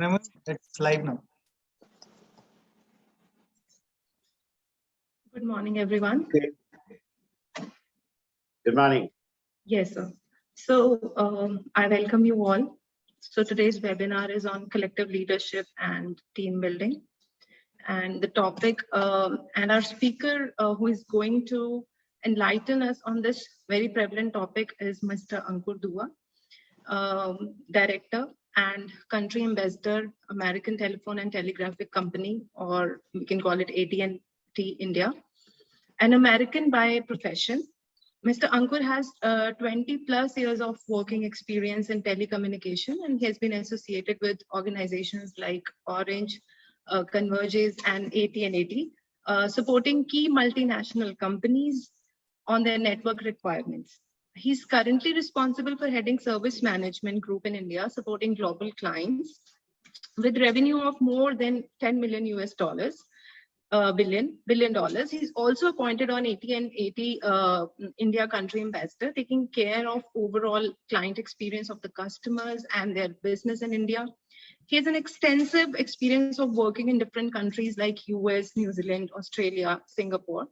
It's live now. Good morning, everyone. Okay. Good morning. Yes, sir. So I welcome you all. So today's webinar is on collective leadership and team building. And the topic and our speaker who is going to enlighten us on this very prevalent topic is Mr. Ankur Dua, Director and Country Ambassador, American Telephone and Telegraphic Company, or we can call it At&t India. An American by profession, Mr. Ankur has 20 plus years of working experience in telecommunication, and he has been associated with organizations like Orange, Converges, and At&t, supporting key multinational companies on their network requirements. He's currently responsible for heading service management group in India, supporting global clients with revenue of more than 10 million US dollars. Billion dollars. He's also appointed on At&t India Country Ambassador, taking care of overall client experience of the customers and their business in India. He has an extensive experience of working in different countries like US, New Zealand, Australia, Singapore,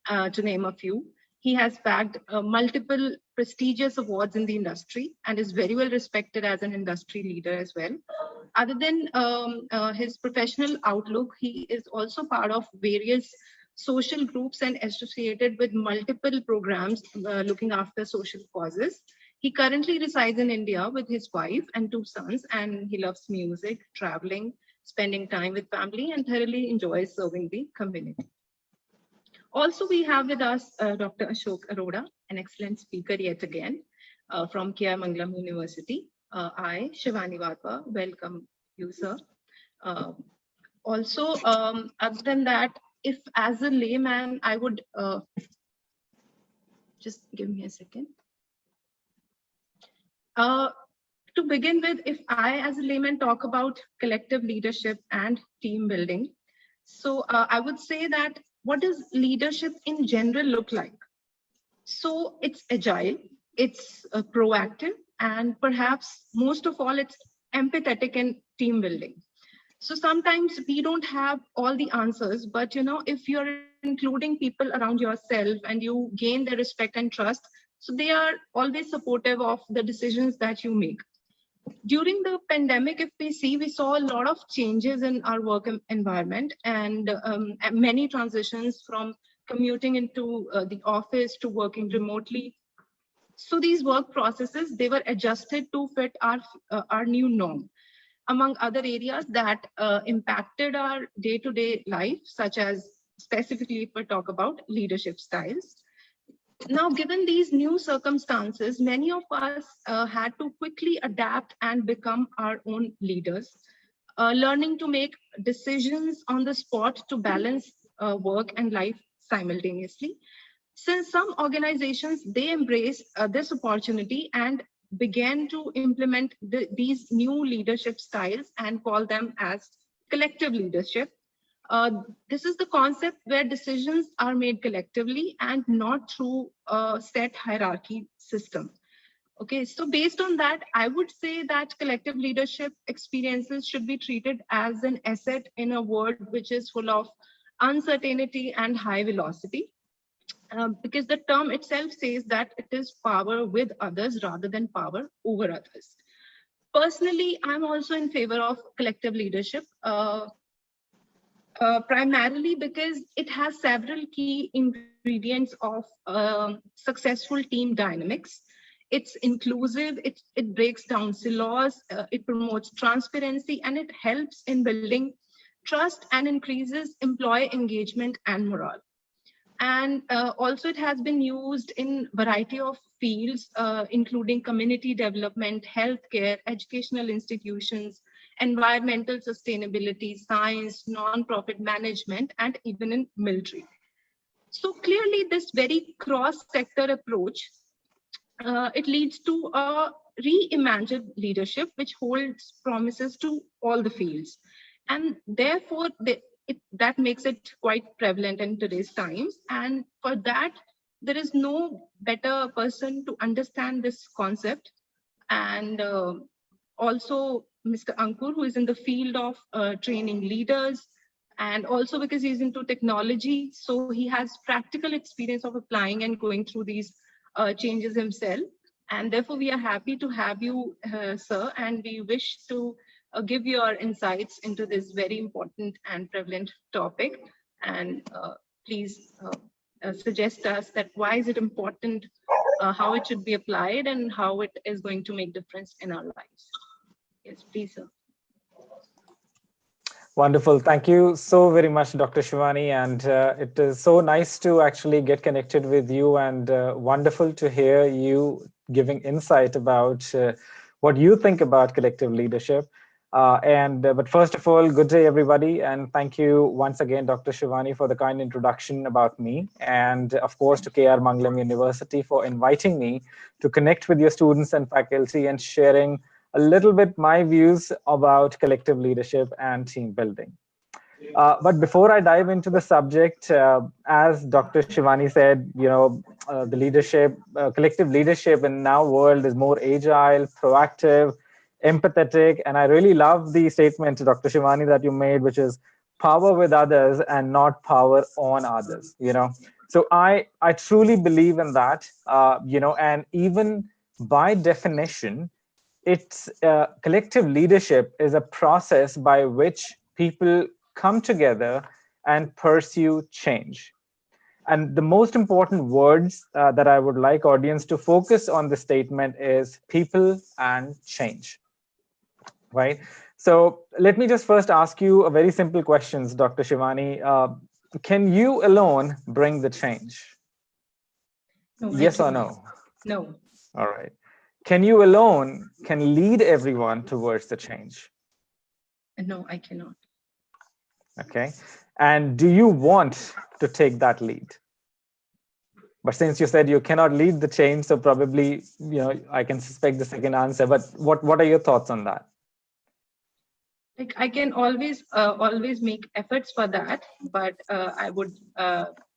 to name a few. He has bagged multiple prestigious awards in the industry and is very well respected as an industry leader as well. Other than his professional outlook, he is also part of various social groups and associated with multiple programs looking after social causes. He currently resides in India with his wife and 2 sons, and he loves music, traveling, spending time with family, and thoroughly enjoys serving the community. Also, we have with us Dr. Ashok Arora, an excellent speaker yet again from K.R.Mangalam University. I, Shivani Wadhwa, welcome you, sir. Also, other than that, if as a layman, I would just give me a second. To begin with, if I as a layman talk about collective leadership and team building, so I would say that what does leadership in general look like? So it's agile, it's proactive, and perhaps most of all, it's empathetic and team building. So sometimes we don't have all the answers, but if you're including people around yourself and you gain their respect and trust, so they are always supportive of the decisions that you make. During the pandemic, if we saw a lot of changes in our work environment and many transitions from commuting into the office to working remotely. So these work processes, they were adjusted to fit our new norm. Among other areas that impacted our day-to-day life, such as specifically if we talk about leadership styles. Now, given these new circumstances, many of us had to quickly adapt and become our own leaders, learning to make decisions on the spot to balance work and life simultaneously. Since some organizations, they embraced this opportunity and began to implement these new leadership styles and call them as collective leadership. This is the concept where decisions are made collectively and not through a set hierarchy system. Okay, so based on that, I would say that collective leadership experiences should be treated as an asset in a world which is full of uncertainty and high velocity. Because the term itself says that it is power with others rather than power over others. Personally, I'm also in favor of collective leadership. Primarily because it has several key ingredients of successful team dynamics. It's inclusive, it breaks down silos, it promotes transparency, and it helps in building trust and increases employee engagement and morale. And also it has been used in a variety of fields, including community development, healthcare, educational institutions, environmental sustainability, science, non-profit management, and even in military. So clearly this very cross-sector approach, it leads to a reimagined leadership which holds promises to all the fields. And therefore, that makes it quite prevalent in today's times. And for that, there is no better person to understand this concept and also Mr. Ankur, who is in the field of training leaders, and also because he's into technology, so he has practical experience of applying and going through these changes himself. And therefore, we are happy to have you, sir, and we wish to give your insights into this very important and prevalent topic. And please suggest us that why is it important, how it should be applied, and how it is going to make difference in our lives. Yes, please, sir. Wonderful. Thank you so very much, Dr. Shivani. And it is so nice to actually get connected with you, and wonderful to hear you giving insight about what you think about collective leadership. But first of all, good day, everybody. And thank you once again, Dr. Shivani, for the kind introduction about me. And of course, to K.R.Mangalam University for inviting me to connect with your students and faculty and sharing a little bit my views about collective leadership and team building. But before I dive into the subject, as Dr. Shivani said, the leadership, collective leadership in now world is more agile, proactive, empathetic. And I really love the statement, Dr. Shivani, that you made, which is power with others and not power on others, So I truly believe in that, and even by definition, it's collective leadership is a process by which people come together and pursue change. And the most important words that I would like audience to focus on the statement is people and change, right? So let me just first ask you a very simple questions, Dr. Shivani. Can you alone bring the change? No, yes or no? No. All right. Can you alone can lead everyone towards the change? No, I cannot. Okay. And do you want to take that lead? But since you said you cannot lead the change, so probably, I can suspect the second answer, but what are your thoughts on that? Like, I can always make efforts for that, but I would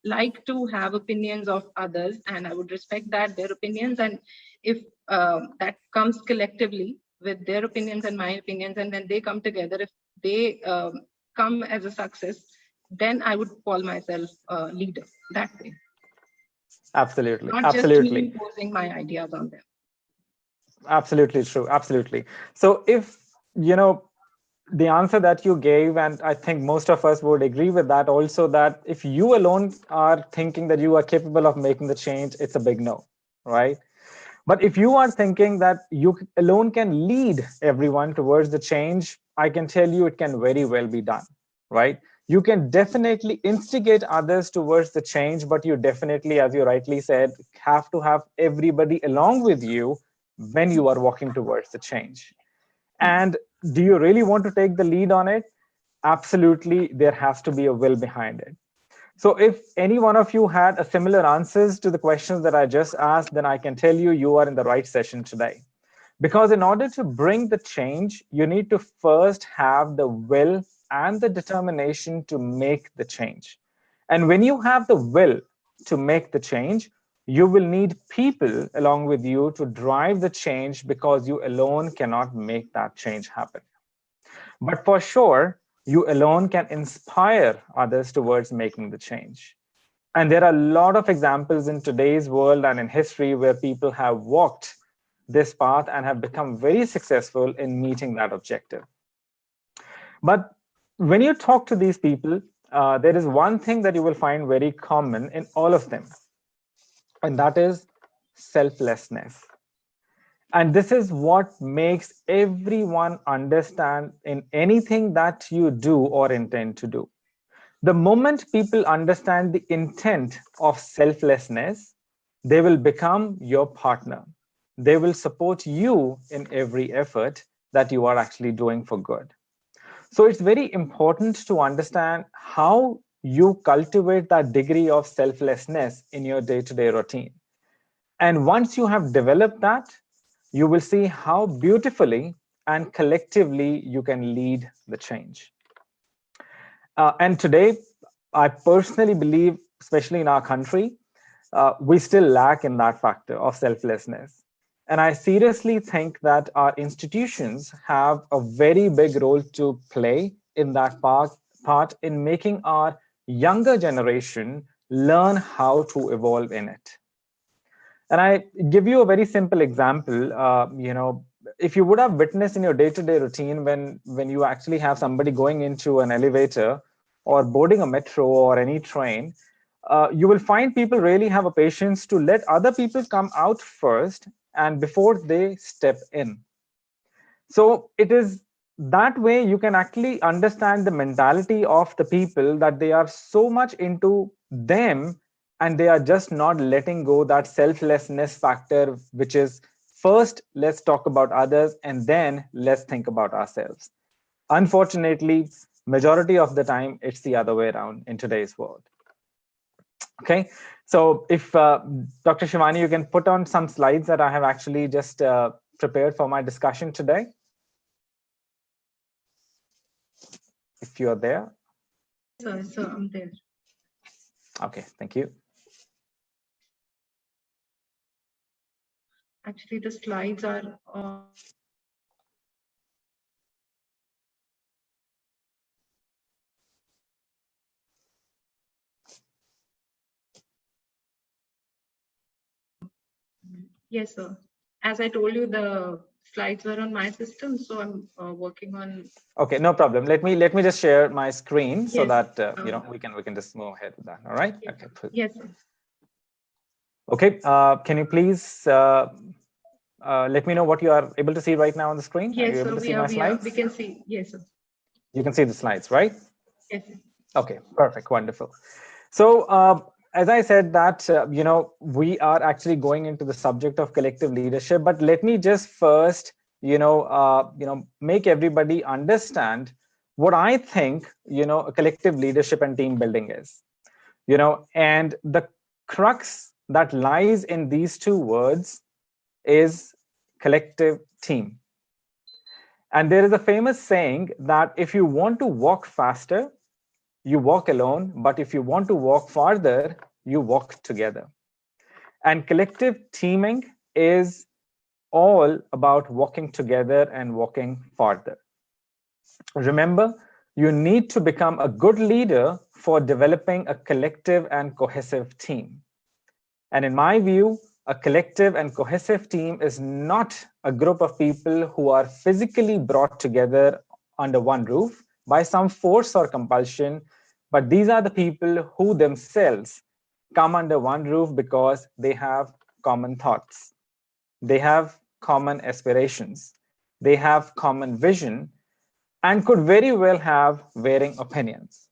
like to have opinions of others, and I would respect their opinions. And if that comes collectively with their opinions and my opinions, and then they come together, if they come as a success, then I would call myself a leader that way. Absolutely. Not Absolutely. just me imposing my ideas on them. Absolutely true. Absolutely. So if, the answer that you gave, and I think most of us would agree with that also, that if you alone are thinking that you are capable of making the change, it's a big no, right? But if you are thinking that you alone can lead everyone towards the change, I can tell you it can very well be done, right? You can definitely instigate others towards the change, but you definitely, as you rightly said, have to have everybody along with you when you are walking towards the change. And do you really want to take the lead on it? Absolutely, there has to be a will behind it. So if any one of you had a similar answers to the questions that I just asked, then I can tell you, you are in the right session today. Because in order to bring the change, you need to first have the will and the determination to make the change. And when you have the will to make the change, you will need people along with you to drive the change, because you alone cannot make that change happen. But for sure, you alone can inspire others towards making the change. And there are a lot of examples in today's world and in history where people have walked this path and have become very successful in meeting that objective. But when you talk to these people, there is one thing that you will find very common in all of them, and that is selflessness. And this is what makes everyone understand in anything that you do or intend to do. The moment people understand the intent of selflessness, they will become your partner. They will support you in every effort that you are actually doing for good. So it's very important to understand how you cultivate that degree of selflessness in your day-to-day routine. And once you have developed that, you will see how beautifully and collectively you can lead the change. And today, I personally believe, especially in our country, we still lack in that factor of selflessness. And I seriously think that our institutions have a very big role to play in that part in making our younger generation learn how to evolve in it. And I give you a very simple example. If you would have witnessed in your day-to-day routine when you actually have somebody going into an elevator or boarding a metro or any train, you will find people really have a patience to let other people come out first and before they step in. So it is that way you can actually understand the mentality of the people, that they are so much into them and they are just not letting go that selflessness factor, which is first let's talk about others and then let's think about ourselves. Unfortunately, majority of the time it's the other way around in today's world. Okay, so if Dr. Shivani, you can put on some slides that I have actually just prepared for my discussion today, if you are there. So I'm there. Okay, thank you. Actually, the slides are yes, sir. As I told you, the slides were on my system, so I'm working on. Okay, no problem. Let me just share my screen so Yes. that we can just move ahead with that. All right. Yes. Okay. Yes, sir. Okay. Can you please let me know what you are able to see right now on the screen? Yes, are you able to see my slides? We can see. Yes, sir. You can see the slides, right? Yes, sir. Okay. Perfect. Wonderful. So as I said that we are actually going into the subject of collective leadership, but let me just first make everybody understand what I think a collective leadership and team building is. And the crux that lies in these two words is collective team. And there is a famous saying that if you want to walk faster, you walk alone, but if you want to walk farther, you walk together. And collective teaming is all about walking together and walking farther. Remember, you need to become a good leader for developing a collective and cohesive team. And in my view, a collective and cohesive team is not a group of people who are physically brought together under one roof by some force or compulsion, but these are the people who themselves come under one roof because they have common thoughts, they have common aspirations, they have common vision, and could very well have varying opinions.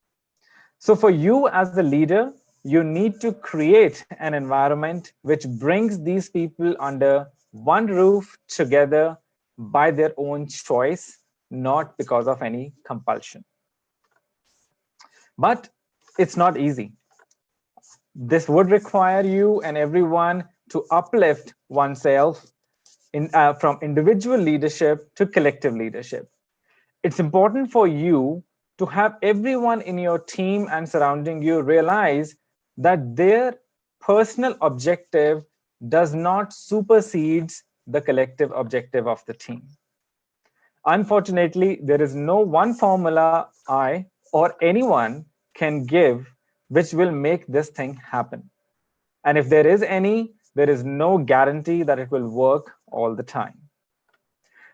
So for you as the leader, you need to create an environment which brings these people under one roof together by their own choice, not because of any compulsion. But it's not easy. This would require you and everyone to uplift oneself from individual leadership to collective leadership. It's important for you to have everyone in your team and surrounding you realize that their personal objective does not supersede the collective objective of the team. Unfortunately, there is no one formula I or anyone can give which will make this thing happen. And if there is any, there is no guarantee that it will work all the time.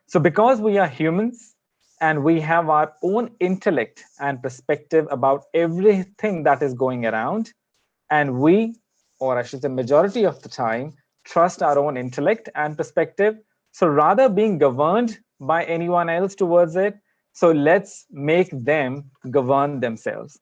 So because we are humans and we have our own intellect and perspective about everything that is going around, and we, or I should say majority of the time, trust our own intellect and perspective. So rather being governed by anyone else towards it, so let's make them govern themselves.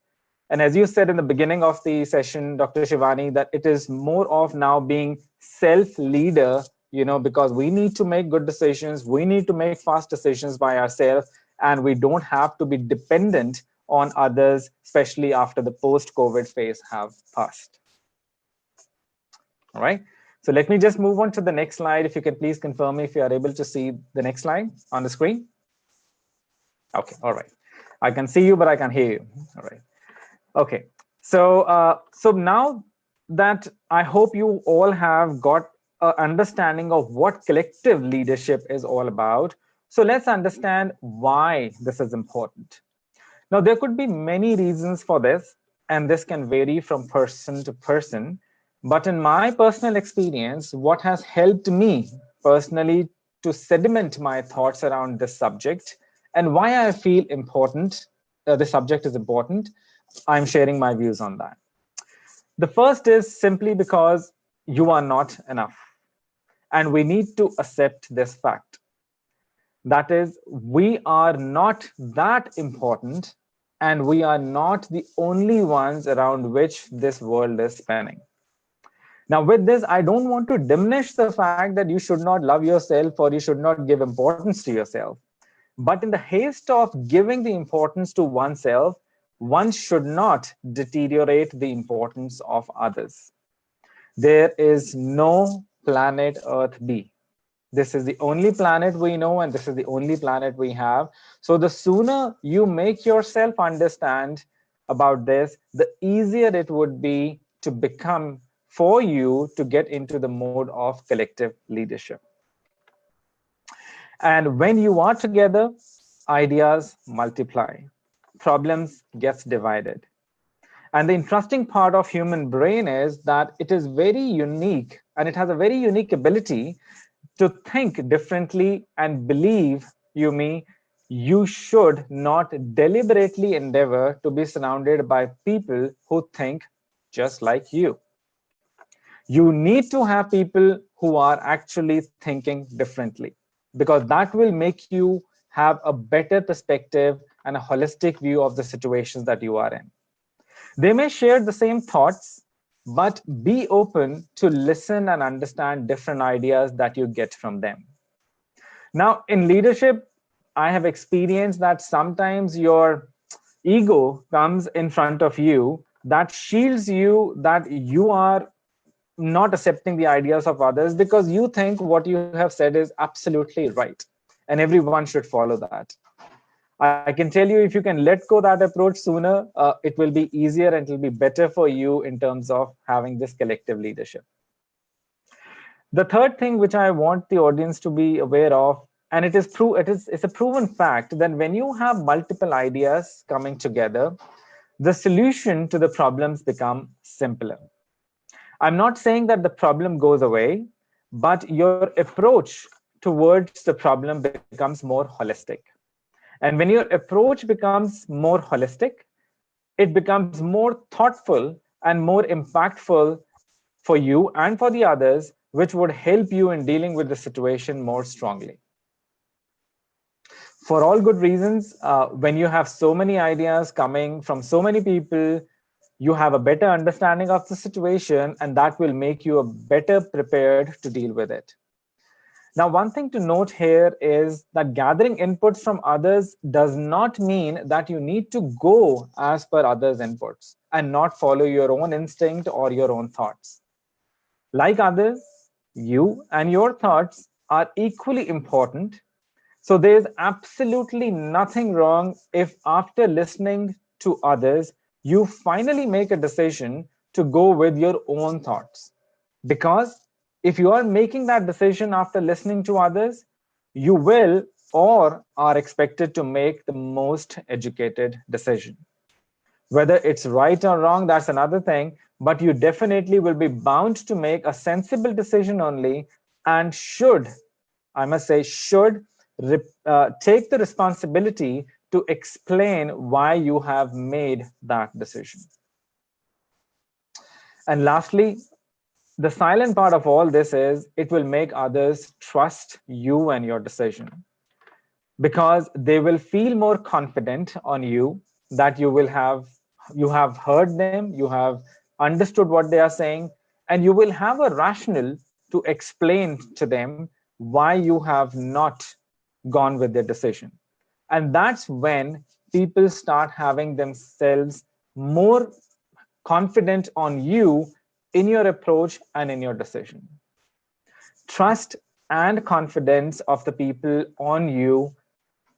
And as you said in the beginning of the session, Dr. Shivani, that it is more of now being self-leader, because we need to make good decisions, we need to make fast decisions by ourselves, and we don't have to be dependent on others, especially after the post-COVID phase have passed. All right. So let me just move on to the next slide. If you can please confirm me if you are able to see the next slide on the screen. Okay. All right. I can see you, but I can hear you. All right. Okay, so now that I hope you all have got an understanding of what collective leadership is all about. So let's understand why this is important. Now, there could be many reasons for this, and this can vary from person to person. But in my personal experience, what has helped me personally to sediment my thoughts around this subject and why I feel important, the subject is important, I'm sharing my views on that. The first is simply because you are not enough. And we need to accept this fact. That is, we are not that important, and we are not the only ones around which this world is spinning. Now, with this, I don't want to diminish the fact that you should not love yourself or you should not give importance to yourself. But in the haste of giving the importance to oneself, one should not deteriorate the importance of others. There is no planet Earth B. This is the only planet we know, and this is the only planet we have. So the sooner you make yourself understand about this, the easier it would be to become for you to get into the mode of collective leadership. And when you are together, ideas multiply, problems gets divided. And the interesting part of human brain is that it is very unique, and it has a very unique ability to think differently and believe, you should not deliberately endeavor to be surrounded by people who think just like you. You need to have people who are actually thinking differently, because that will make you have a better perspective and a holistic view of the situations that you are in. They may share the same thoughts, but be open to listen and understand different ideas that you get from them. Now, in leadership, I have experienced that sometimes your ego comes in front of you that shields you, that you are not accepting the ideas of others because you think what you have said is absolutely right and everyone should follow that. I can tell you, if you can let go that approach sooner, it will be easier and it will be better for you in terms of having this collective leadership. The third thing which I want the audience to be aware of, and it's a proven fact that when you have multiple ideas coming together, the solution to the problems become simpler. I'm not saying that the problem goes away, but your approach towards the problem becomes more holistic. And when your approach becomes more holistic, it becomes more thoughtful and more impactful for you and for the others, which would help you in dealing with the situation more strongly. For all good reasons, when you have so many ideas coming from so many people, you have a better understanding of the situation, and that will make you a better prepared to deal with it. Now, one thing to note here is that gathering inputs from others does not mean that you need to go as per others' inputs and not follow your own instinct or your own thoughts. Like others, you and your thoughts are equally important. So there's absolutely nothing wrong if after listening to others, you finally make a decision to go with your own thoughts. Because if you are making that decision after listening to others, you will or are expected to make the most educated decision. Whether it's right or wrong, that's another thing, but you definitely will be bound to make a sensible decision only, and should, I must say, should take the responsibility to explain why you have made that decision. And lastly, the silent part of all this is it will make others trust you and your decision, because they will feel more confident on you that you have heard them, you have understood what they are saying, and you will have a rationale to explain to them why you have not gone with their decision. And that's when people start having themselves more confident on you in your approach and in your decision. Trust and confidence of the people on you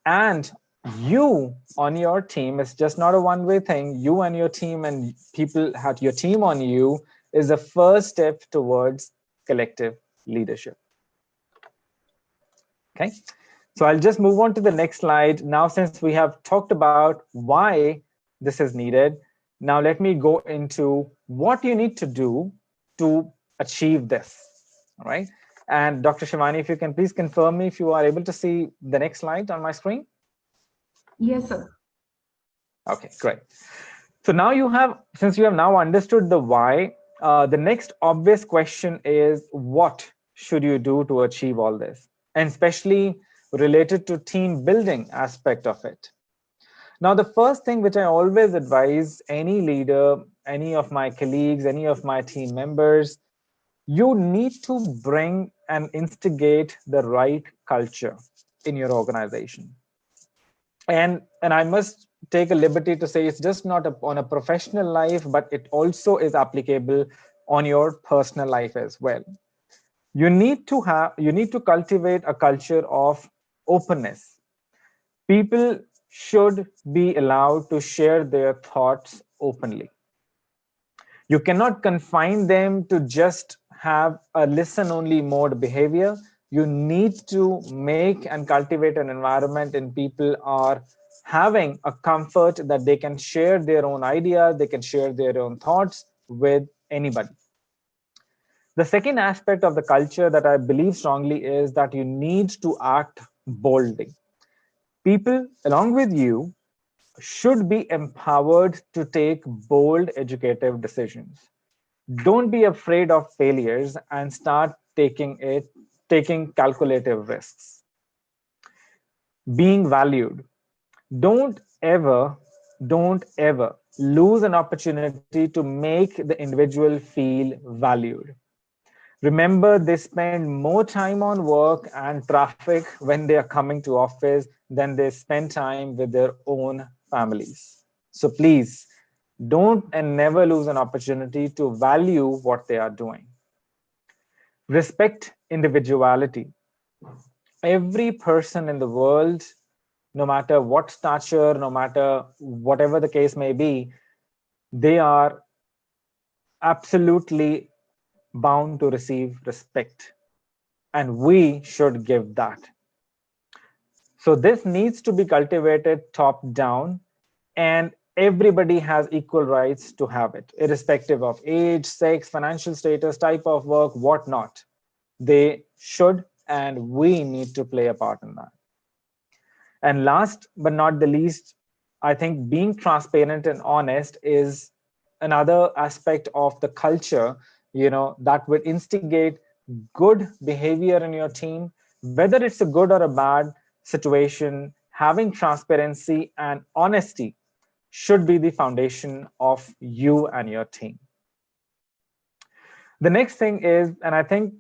and you on your team is just not a one-way thing. You and your team and people have your team on you is the first step towards collective leadership. Okay, so I'll just move on to the next slide. Now, since we have talked about why this is needed, now let me go into what you need to do to achieve this. All right. And Dr. Shivani, if you can please confirm me if you are able to see the next slide on my screen. Yes, sir. Okay, great. So now you have, since you have now understood the why, the next obvious question is what should you do to achieve all this? And especially related to team building aspect of it. Now, the first thing which I always advise any leader, any of my colleagues, any of my team members, you need to bring and instigate the right culture in your organization. And I must take a liberty to say it's just not on a professional life, but it also is applicable on your personal life as well. You need to cultivate a culture of openness. People should be allowed to share their thoughts openly. You cannot confine them to just have a listen only mode behavior. You need to make and cultivate an environment in people are having a comfort that they can share their own ideas, they can share their own thoughts with anybody. The second aspect of the culture that I believe strongly is that you need to act boldly. People along with you should be empowered to take bold educative decisions. Don't be afraid of failures and start taking calculative risks. Being valued. Don't ever, don't ever lose an opportunity to make the individual feel valued. Remember, they spend more time on work and traffic when they are coming to office than they spend time with their own families. So please don't and never lose an opportunity to value what they are doing. Respect individuality. Every person in the world, no matter what stature, no matter whatever the case may be, they are absolutely bound to receive respect. And we should give that. So this needs to be cultivated top down, and everybody has equal rights to have it, irrespective of age, sex, financial status, type of work, whatnot. They should, and we need to play a part in that. And last but not the least, I think being transparent and honest is another aspect of the culture, that would instigate good behavior in your team. Whether it's a good or a bad situation, having transparency and honesty should be the foundation of you and your team. The next thing is, and I think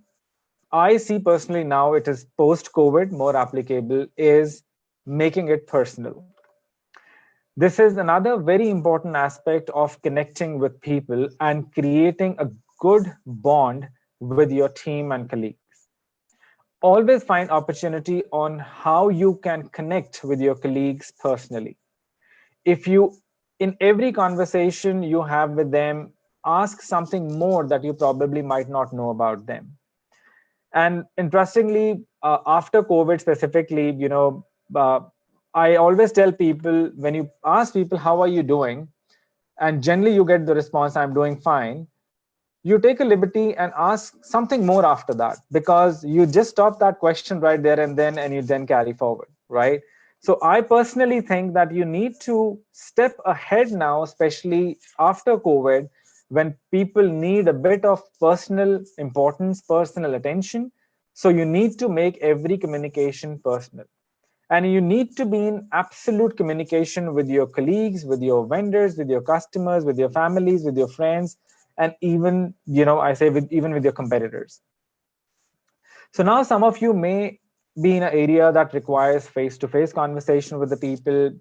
I see personally now it is post-COVID more applicable, is making it personal. This is another very important aspect of connecting with people and creating a good bond with your team and colleagues. Always find opportunity on how you can connect with your colleagues personally. If you, in every conversation you have with them, ask something more that you probably might not know about them. And interestingly, after COVID specifically, uh, I always tell people, when you ask people, how are you doing? And generally you get the response, I'm doing fine. You take a liberty and ask something more after that, because you just stop that question right there and then, and you then carry forward, right? So I personally think that you need to step ahead now, especially after COVID, when people need a bit of personal importance, personal attention. So you need to make every communication personal. And you need to be in absolute communication with your colleagues, with your vendors, with your customers, with your families, with your friends, and even, I say even with your competitors. So now some of you may be in an area that requires face-to-face conversation with the people,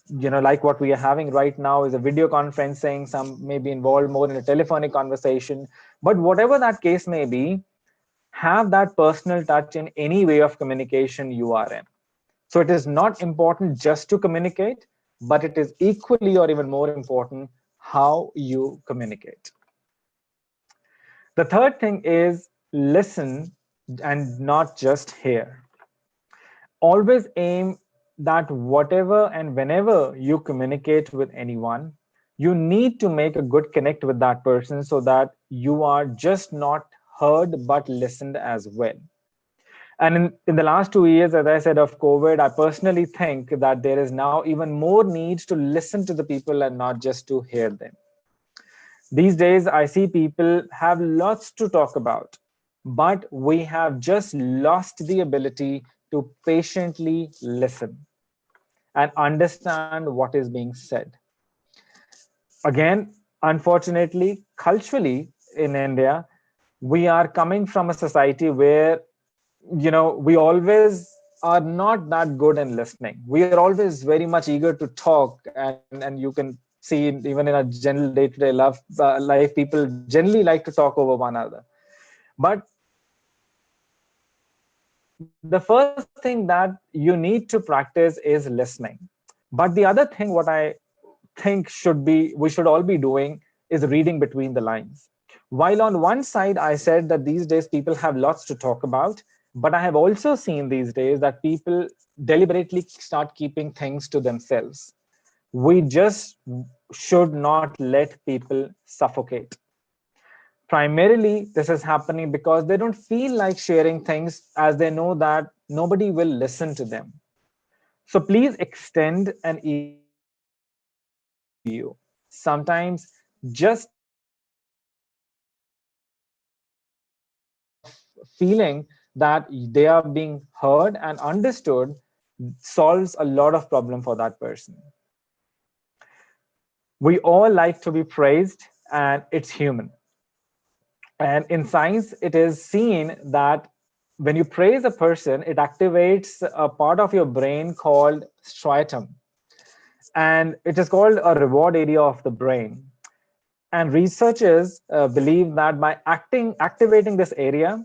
like what we are having right now is a video conferencing. Some may be involved more in a telephonic conversation, but whatever that case may be, have that personal touch in any way of communication you are in. So it is not important just to communicate, but it is equally or even more important how you communicate. The third thing is listen and not just hear. Always aim that whatever and whenever you communicate with anyone, you need to make a good connect with that person so that you are just not heard but listened as well. And in the last 2 years, as I said, of COVID, I personally think that there is now even more need to listen to the people and not just to hear them. These days, I see people have lots to talk about, but we have just lost the ability to patiently listen and understand what is being said. Again, unfortunately, culturally in India, we are coming from a society where, we always are not that good in listening. We are always very much eager to talk, and you can see even in our general day-to-day life, people generally like to talk over one another. But the first thing that you need to practice is listening. But the other thing, what I think we should all be doing, is reading between the lines. While on one side, I said that these days people have lots to talk about, but I have also seen these days that people deliberately start keeping things to themselves. We just should not let people suffocate. Primarily, this is happening because they don't feel like sharing things as they know that nobody will listen to them. So please extend an ear to those who listen to you. Sometimes just that kind of feeling that they are being heard and understood solves a lot of problem for that person. We all like to be praised, and it's human. And in science, it is seen that when you praise a person, it activates a part of your brain called striatum, and it is called a reward area of the brain. And researchers believe that by activating this area,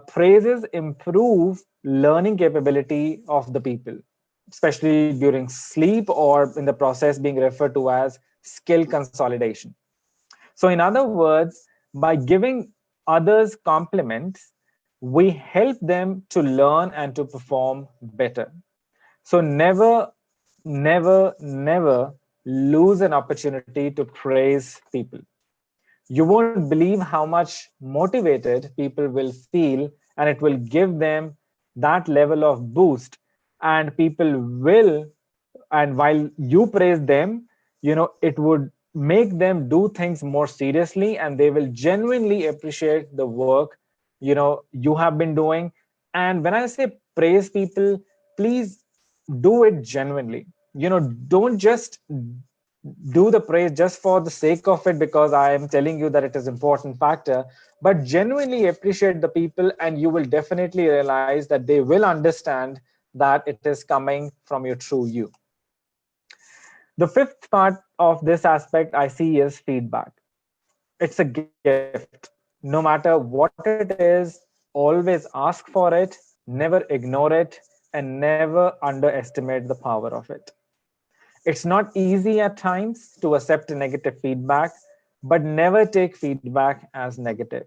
praises improve learning capability of the people, especially during sleep or in the process being referred to as skill consolidation. So, in other words, by giving others compliments, we help them to learn and to perform better. So, never lose an opportunity to praise people. You won't believe how much motivated people will feel, and it will give them that level of boost. And people will, and while you praise them, it would make them do things more seriously, and they will genuinely appreciate the work you have been doing. And when I say praise people, please do it genuinely. Don't just do the praise just for the sake of it because I am telling you that it is important factor, but genuinely appreciate the people, and you will definitely realize that they will understand that it is coming from your true you. The fifth part of this aspect I see is feedback. It's a gift. No matter what it is, always ask for it, never ignore it, and never underestimate the power of it. It's not easy at times to accept negative feedback, but never take feedback as negative.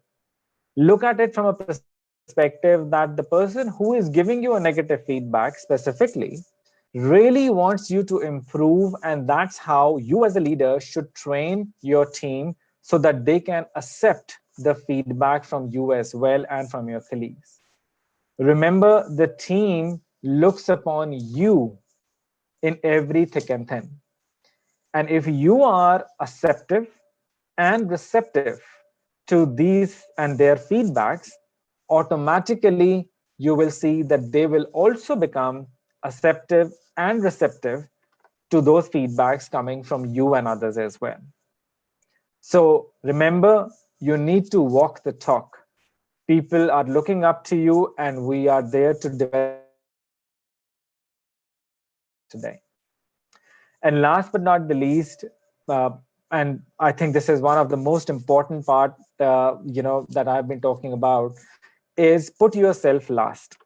Look at it from a perspective that the person who is giving you a negative feedback specifically really wants you to improve, and that's how you as a leader should train your team so that they can accept the feedback from you as well and from your colleagues. Remember, the team looks upon you in every thick and thin. And if you are acceptive and receptive to these and their feedbacks, automatically you will see that they will also become acceptive and receptive to those feedbacks coming from you and others as well. So remember, you need to walk the talk. People are looking up to you, and we are there to develop leaders today. And last but not the least, uh, and I think this is one of the most important part, that I've been talking about, is put yourself last.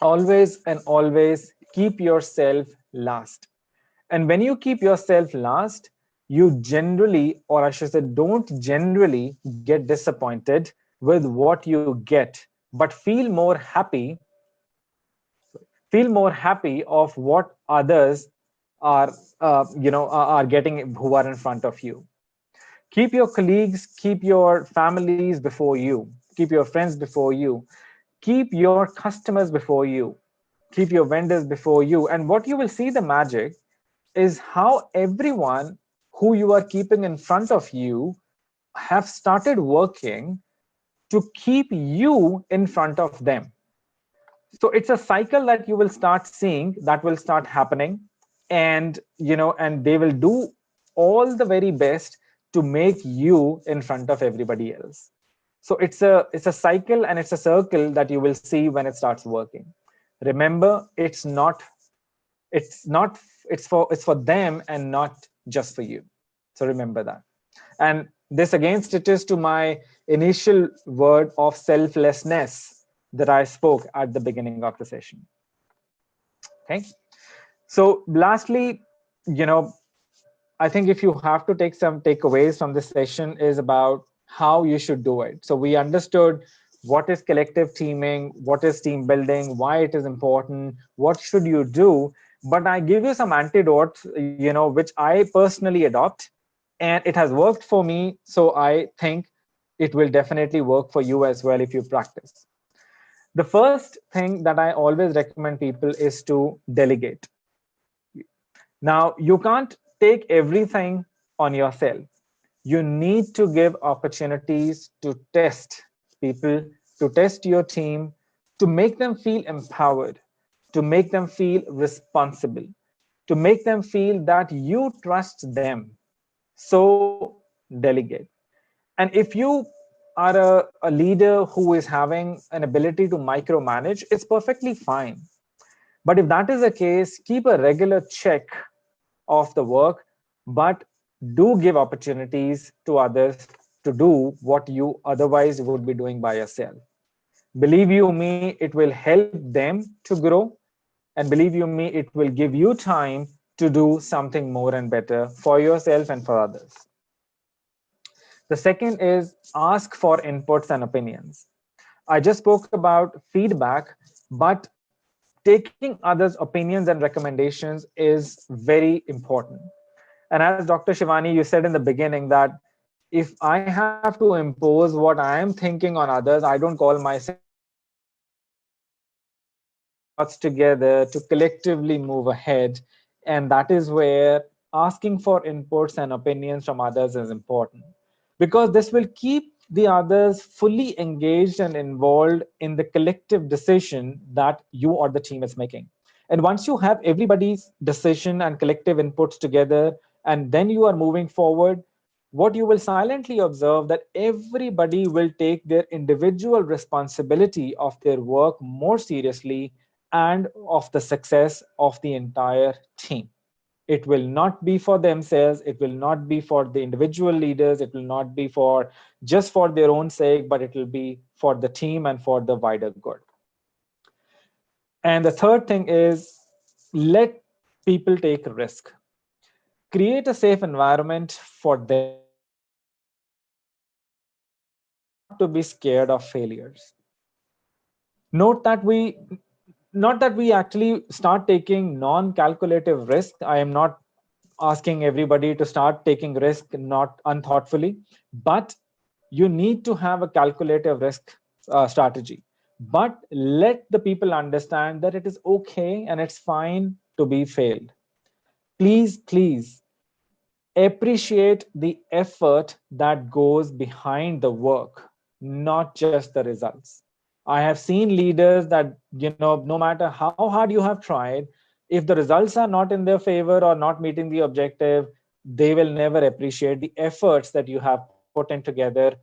Always and always keep yourself last. And when you keep yourself last, you generally, or I should say, don't generally get disappointed with what you get, but feel more happy of what others are are getting who are in front of you. Keep your colleagues, keep your families before you, keep your friends before you, keep your customers before you, keep your vendors before you. And what you will see the magic is how everyone who you are keeping in front of you have started working to keep you in front of them. So it's a cycle that you will start seeing, that will start happening. And and they will do all the very best to make you in front of everybody else. So it's a cycle and it's a circle that you will see when it starts working. Remember, it's not it's for them and not just for you. So remember that. And this again stitches to my initial word of selflessness that I spoke at the beginning of the session. Okay. So lastly, you know, I think if you have to take some takeaways from this session is about how you should do it. So we understood what is collective teaming, what is team building, why it is important, what should you do. But I give you some antidotes, which I personally adopt, and it has worked for me. So I think it will definitely work for you as well if you practice. The first thing that I always recommend people is to delegate. Now, you can't take everything on yourself. You need to give opportunities to test people, to test your team, to make them feel empowered, to make them feel responsible, to make them feel that you trust them. So delegate. And if you are a leader who is having an ability to micromanage, it's perfectly fine. But if that is the case, keep a regular check of the work, but do give opportunities to others to do what you otherwise would be doing by yourself. Believe you me, it will help them to grow, and believe you me, it will give you time to do something more and better for yourself and for others. The second is ask for inputs and opinions. I just spoke about feedback, but taking others' opinions and recommendations is very important. And as Dr. Shivani, you said in the beginning that if I have to impose what I am thinking on others, I don't call myself a leader. We need to put our thoughts together to collectively move ahead. And that is where asking for inputs and opinions from others is important, because this will keep the others fully engaged and involved in the collective decision that you or the team is making. And once you have everybody's decision and collective inputs together, and then you are moving forward, what you will silently observe that everybody will take their individual responsibility of their work more seriously and of the success of the entire team. It will not be for themselves, it will not be for the individual leaders, it will not be for just for their own sake, but it will be for the team and for the wider good. And the third thing is, let people take a risk. Create a safe environment for them not to be scared of failures. Note that we not that we actually start taking non-calculative risk. I am not asking everybody to start taking risk not unthoughtfully, but you need to have a calculative risk strategy. But let the people understand that it is okay and it's fine to be failed. Please appreciate the effort that goes behind the work, not just the results. I have seen leaders that, no matter how hard you have tried, if the results are not in their favor or not meeting the objective, they will never appreciate the efforts that you have put in together,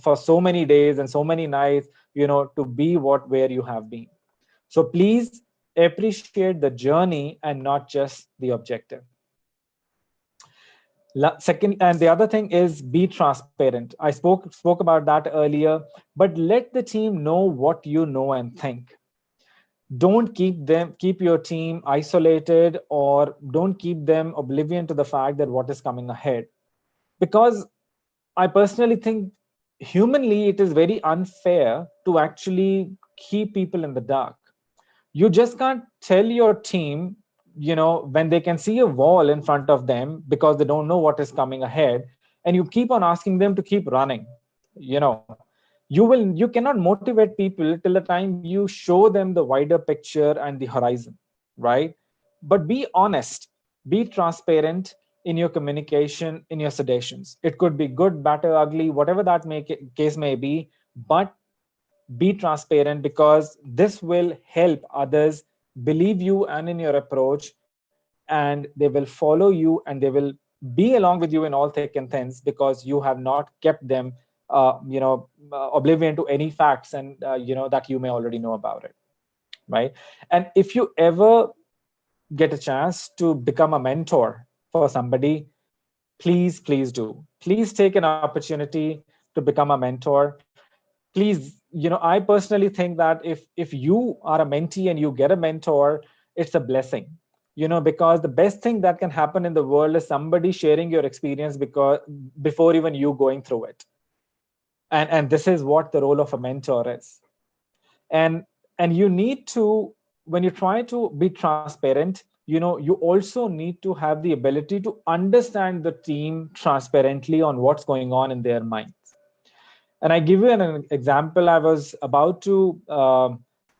for so many days and so many nights, to be where you have been. So please appreciate the journey and not just the objective. Second, and the other thing is be transparent. I spoke about that earlier, but let the team know what you know and think. Don't keep your team isolated, or don't keep them oblivion to the fact that what is coming ahead. Because I personally think humanly, it is very unfair to actually keep people in the dark. You just can't tell your team, when they can see a wall in front of them because they don't know what is coming ahead, and you keep on asking them to keep running. you know you cannot motivate people till the time you show them the wider picture and the horizon, right? But be honest, be transparent in your communication, in your suggestions. It could be good, better, ugly, whatever that case may be, but be transparent, because this will help others believe you and in your approach, and they will follow you, and they will be along with you in all thick and thins, because you have not kept them oblivion to any facts, and that you may already know about it, right? And if you ever get a chance to become a mentor for somebody, please do. Please take an opportunity to become a mentor. Please, I personally think that if you are a mentee and you get a mentor, it's a blessing, because the best thing that can happen in the world is somebody sharing your experience, because before even you going through it. And this is what the role of a mentor is. And you need to, when you try to be transparent, you also need to have the ability to understand the team transparently on what's going on in their minds. And I give you an example. I was about to,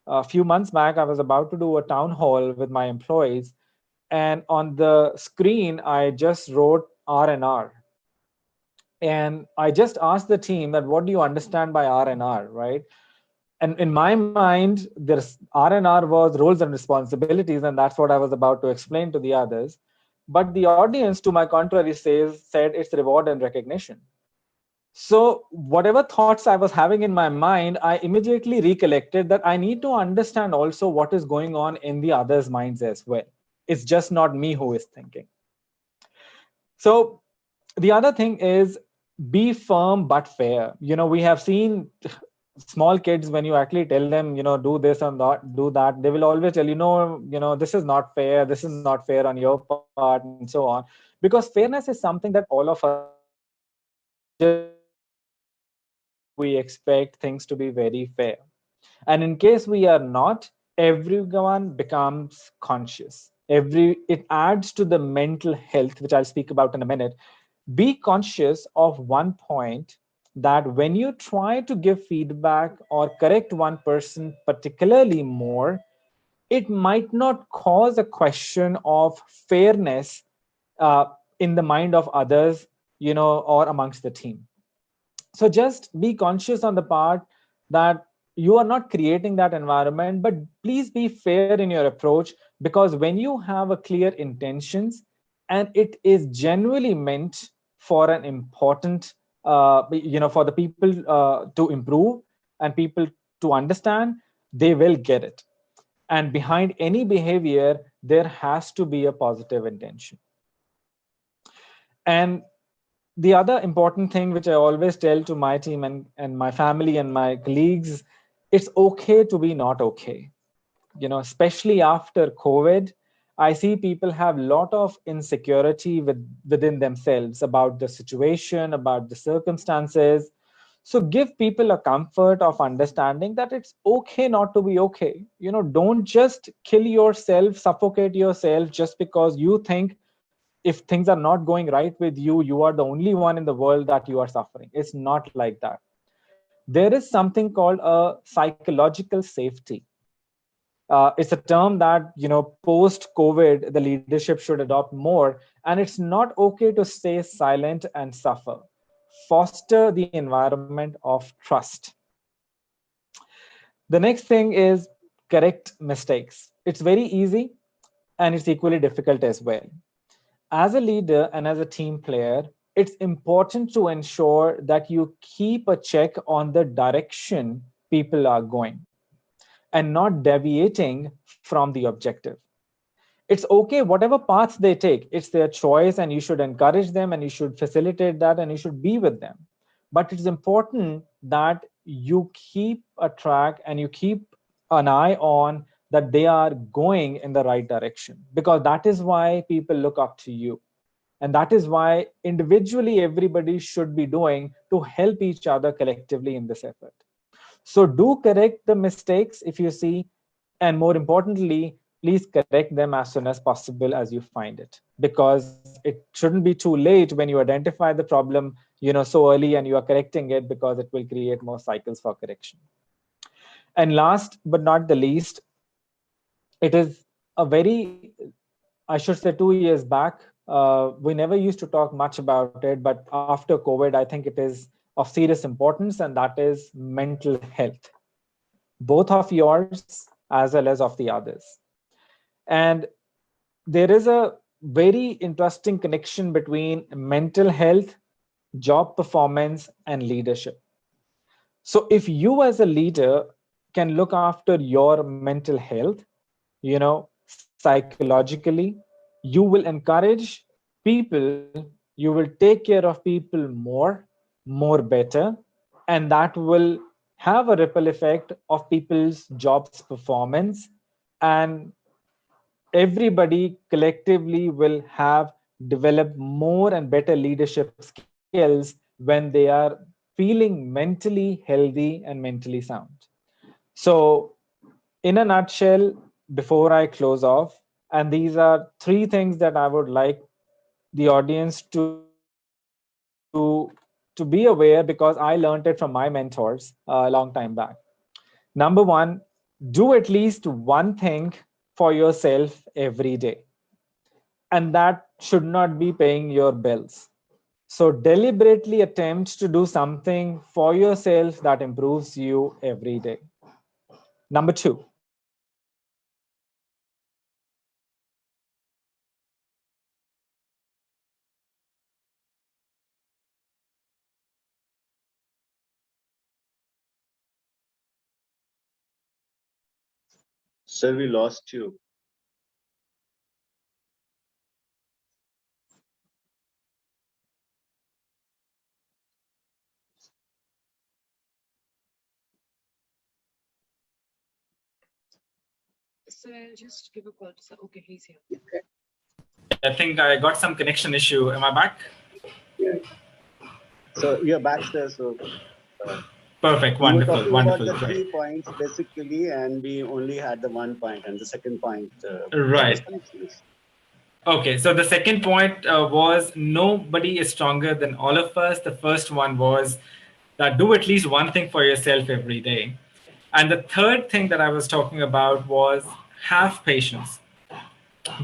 a few months back, I was about to do a town hall with my employees. And on the screen, I just wrote R&R. And I just asked the team that, what do you understand by R&R, right? And in my mind, there's R&R was roles and responsibilities, and that's what I was about to explain to the others. But the audience, to my contrary, said it's reward and recognition. So whatever thoughts I was having in my mind, I immediately recollected that I need to understand also what is going on in the others' minds as well. It's just not me who is thinking. So the other thing is, be firm but fair. We have seen small kids, when you actually tell them, do this and not do that, they will always tell you, no, this is not fair, this is not fair on your part, and so on. Because fairness is something that all of us expect. We expect things to be very fair. And in case we are not, everyone becomes conscious. It adds to the mental health, which I'll speak about in a minute. Be conscious of one point, that when you try to give feedback or correct one person particularly more, it might not cause a question of fairness uh, in the mind of others, or amongst the team. So just be conscious on the part that you are not creating that environment, but please be fair in your approach, because when you have a clear intentions and it is genuinely meant for an important for the people to improve and people to understand, they will get it. And behind any behavior, there has to be a positive intention. And the other important thing which I always tell to my team and my family and my colleagues, it's okay to be not okay. Especially after COVID, I see people have a lot of insecurity within themselves about the situation, about the circumstances. So give people a comfort of understanding that it's okay not to be okay. Don't just kill yourself, suffocate yourself just because you think if things are not going right with you, you are the only one in the world that you are suffering. It's not like that. There is something called a psychological safety. It's a term that, post COVID, the leadership should adopt more. And it's not okay to stay silent and suffer. Foster the environment of trust. The next thing is, correct mistakes. It's very easy and it's equally difficult as well. As a leader and as a team player, it's important to ensure that you keep a check on the direction people are going and not deviating from the objective. It's okay, whatever paths they take, it's their choice, and you should encourage them and you should facilitate that and you should be with them. But it's important that you keep a track and you keep an eye on that they are going in the right direction, because that is why people look up to you. And that is why individually everybody should be doing to help each other collectively in this effort. So do correct the mistakes if you see, and more importantly, please correct them as soon as possible as you find it, because it shouldn't be too late when you identify the problem, so early, and you are correcting it, because it will create more cycles for correction. And last but not the least, it is a very, I should say, 2 years back, we never used to talk much about it, but after COVID, I think it is of serious importance, and that is mental health, both of yours as well as of the others. And there is a very interesting connection between mental health, job performance, and leadership. So if you as a leader can look after your mental health, psychologically, you will encourage people, you will take care of people more better, and that will have a ripple effect of people's jobs performance, and everybody collectively will have developed more and better leadership skills when they are feeling mentally healthy and mentally sound. So in a nutshell, before I close off, and these are three things that I would like the audience to be aware, because I learned it from my mentors a long time back. Number one, do at least one thing for yourself every day, and that should not be paying your bills. So deliberately attempt to do something for yourself that improves you every day. Number two, do at least one thing for yourself every day. Number three, develop the ability to accept what is not going according to you. Sir, we lost you. So I'll just give a call to sir. Okay, he's here. Okay, I think I got some connection issue. Am I back? Yeah. So you're back, sir. So uh, Perfect. we were Wonderful. talking about Wonderful. the Great. 3 points basically, and we only had the 1 point, and the second point there was Right. connection issue. Okay. So the second point was nobody is stronger than all of us. The first one was that do at least one thing for yourself every day. And the third thing that I was talking about was have patience.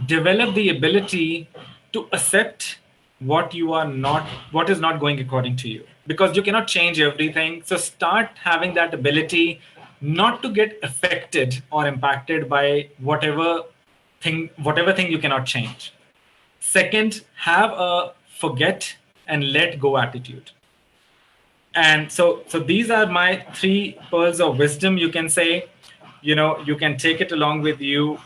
Develop the ability to accept what is not going according to you, because you cannot change everything. So start having that ability not to get affected or impacted by whatever thing you cannot change. Second, have a forget and let go attitude. And so these are my three pearls of wisdom, you can say. You can take it along with you.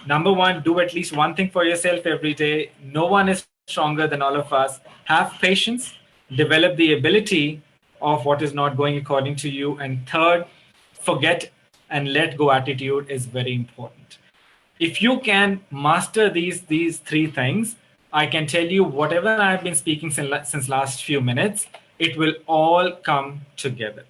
Number one, do at least one thing for yourself every day. No one is stronger than all of us. Have patience, develop the ability of what is not going according to you. And third, forget and let go attitude is very important. If you can master these three things, I can tell you whatever I've been speaking since last few minutes, it will all come together.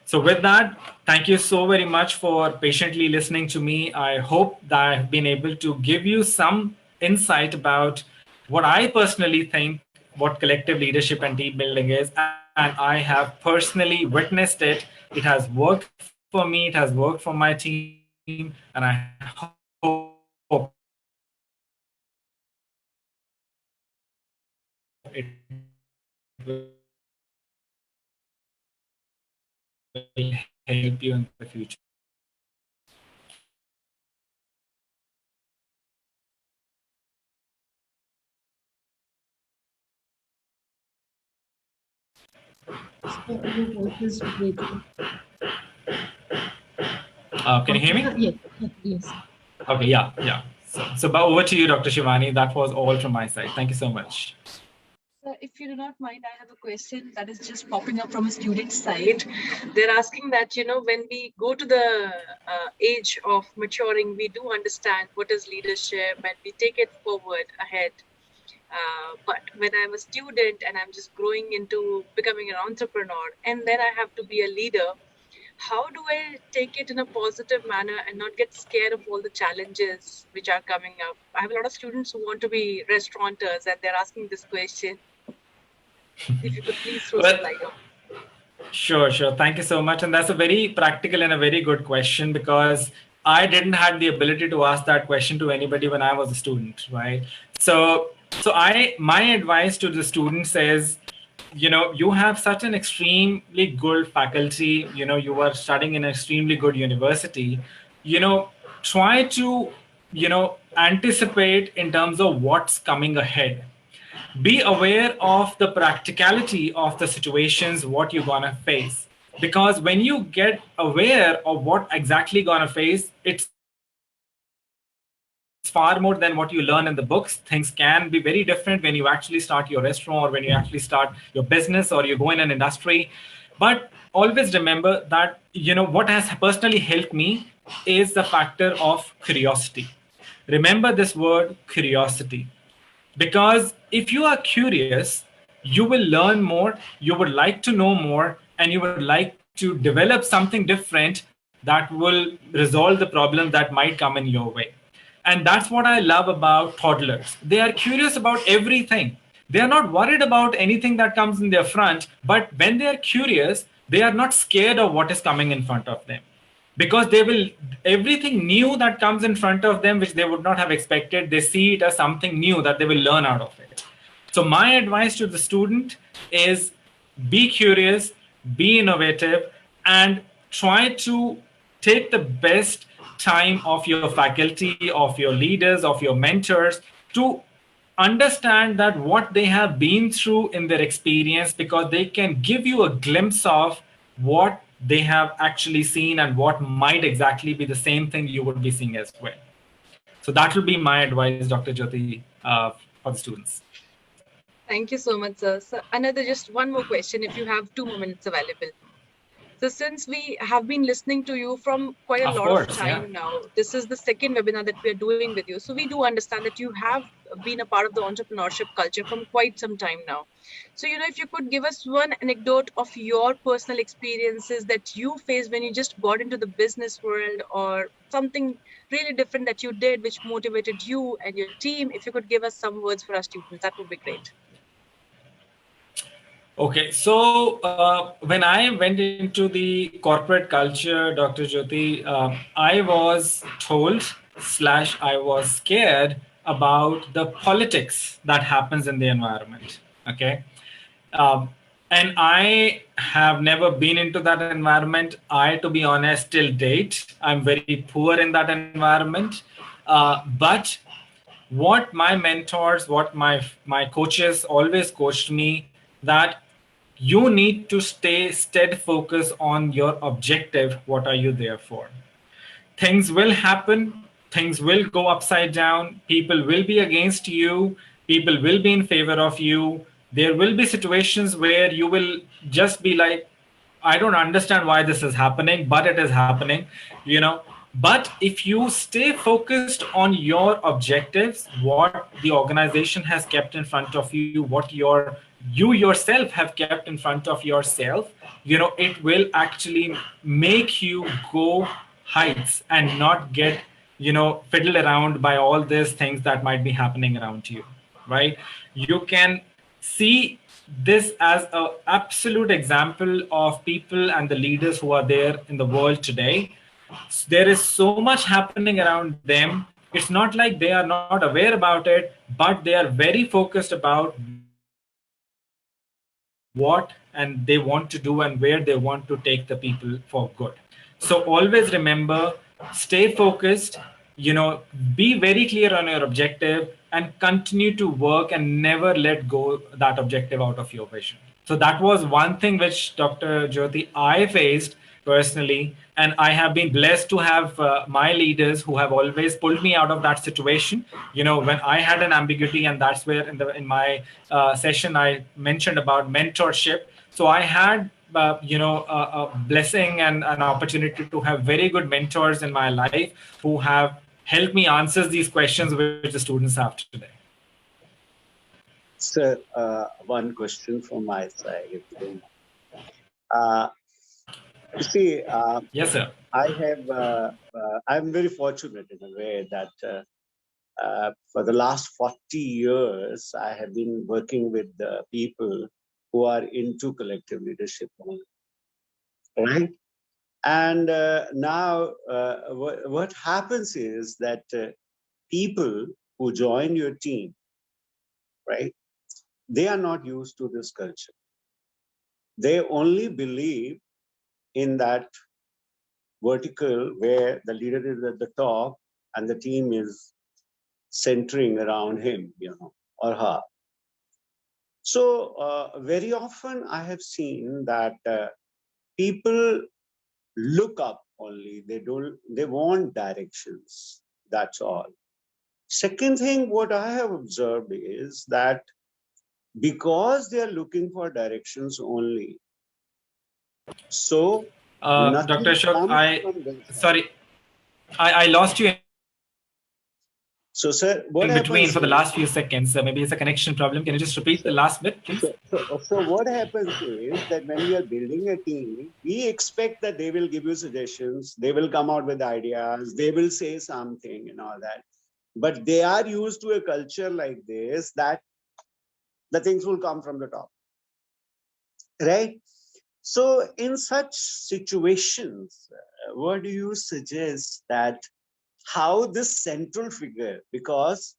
So with that, thank you so very much for patiently listening to me. I hope that I've been able to give you some insight about what I personally think what collective leadership and team building is, and I have personally witnessed it. It has worked for me, it has worked for my team, and I hope it will help you in the future. So with that, thank you so very much for listening to me. I hope it will help you in the future. So your voice is breaking. Can you hear me? Yes, yes. Okay, yeah. So over to you, Dr. Shivani. That was all from my side. Thank you so much. So if you do not mind, I have a question that is just popping up from a student side. They're asking that, when we go to the age of maturing, we do understand what is leadership and we take it forward ahead. But when I'm a student and I'm just growing into becoming an entrepreneur, and then I have to be a leader, how do I take it in a positive manner and not get scared of all the challenges which are coming up? I have a lot of students who want to be restaurateurs, and they're asking this question. If you could please throw some Well, light on. sure. Thank you so much. And that's a very practical and a very good question, because I didn't have the ability to ask that question to anybody when I was a student, right? So my advice to the students is, you have such an extremely good faculty, you are studying in an extremely good university, try to, anticipate in terms of what's coming ahead. Be aware of the practicality of the situations, what you're gonna face. Because when you get aware of what exactly gonna face, it's far more than what you learn in the books. Things can be very different when you actually start your restaurant, or when you actually start your business, or you go in an industry. But always remember that, what has personally helped me is the factor of curiosity. Remember this word, curiosity. Because if you are curious, you will learn more, you would like to know more, and you would like to develop something different that will resolve the problem that might come in your way. And that's what I love about toddlers. They are curious about everything. They are not worried about anything that comes in their front, but when they are curious, they are not scared of what is coming in front of them, because they will, everything new that comes in front of them which they would not have expected, they see it as something new that they will learn out of it. So my advice to the student is, be curious, be innovative, and try to take the best time of your faculty, of your leaders, of your mentors, to understand that what they have been through in their experience, because they can give you a glimpse of what they have actually seen and what might exactly be the same thing you would be seeing as well. So that will be my advice, Dr. Jyoti, for the students. Thank you so much, sir. So another, just one more question, if you have 2 more minutes available. So since we have been listening to you from quite a Of lot of course, yeah. time now, this is the second webinar that we are doing with you. So we do understand that you have been a part of the entrepreneurship culture from quite some time now. So, if you could give us one anecdote of your personal experiences that you faced when you just got into the business world, or something really different that you did which motivated you and your team, if you could give us some words for our students, that would be great. Okay, so when I went into the corporate culture, Dr. Jyoti, I was told slash I was scared about the politics that happens in the environment. Okay, um, and I have never been into that environment. To be honest, till date, I'm very poor in that environment. But what my mentors, what my coaches always coached me, that you need to stay stead focused on your objective. What are you there for? Things will happen, things will go upside down, people will be against you, people will be in favor of you. There will be situations where you will just be like, I don't understand why this is happening, but it is happening, you know. But if you stay focused on your objectives, what the organization has kept in front of you, what you yourself have kept in front of yourself, it will actually make you go heights and not get, fiddled around by all these things that might be happening around you, right? You can see this as an absolute example of people and the leaders who are there in the world today. There is so much happening around them. It's not like they are not aware about it, but they are very focused about what and they want to do and where they want to take the people for good. So always remember, stay focused, be very clear on your objective, and continue to work and never let go that objective out of your vision. So that was one thing which, Dr. Jyoti, I faced personally, and I have been blessed to have my leaders who have always pulled me out of that situation. When I had an ambiguity, and that's where in my session I mentioned about mentorship. So I had a blessing and an opportunity to have very good mentors in my life who have helped me answer these questions which the students have today. Sir, one question from my side, if you don't mind. You see, Yes, sir. I'm very fortunate in a way that for the last 40 years, I have been working with people who are into collective leadership, right? And now what happens is that people who join your team, right, they are not used to this culture. They only believe in that vertical where the leader is at the top and the team is centering around him, or her. So very often I have seen that people look up only. They want directions. That's all. Second thing, what I have observed is that because they are looking for directions only, so Dr. nothing Ashok, comes from their side. sorry, I lost you So, sir, what in between happens for the is, last few seconds. Maybe it's a connection problem. Can you just repeat the so, last bit, please? so what happens is that when we are building a team, we expect that they will give you suggestions, they will come out with ideas, they will say something and all that. But they are used to a culture like this that the things will come from the top, right? So in such situations, what do you suggest that how this central figure, because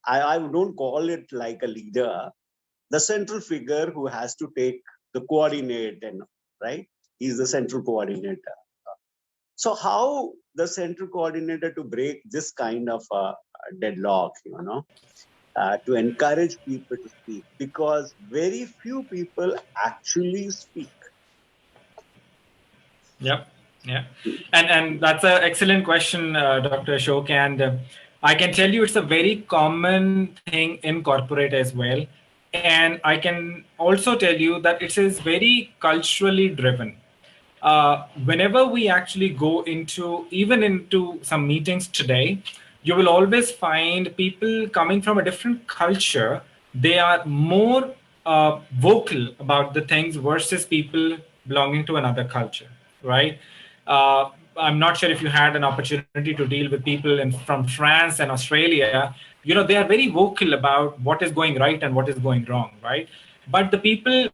I don't call it like a leader, the central figure who has to take the coordinate and right, he's the central coordinator. So how the central coordinator to break this kind of deadlock, to encourage people to speak, because very few people actually speak. Yep. Yeah. And that's an excellent question, Dr. Ashok. And I can tell you it's a very common thing in corporate as well. And I can also tell you that it is very culturally driven. Whenever we actually go even into some meetings today, you will always find people coming from a different culture. They are more vocal about the things versus people belonging to another culture, right? I'm not sure if you had an opportunity to deal with people from France and Australia. They are very vocal about what is going right and what is going wrong, right? But the people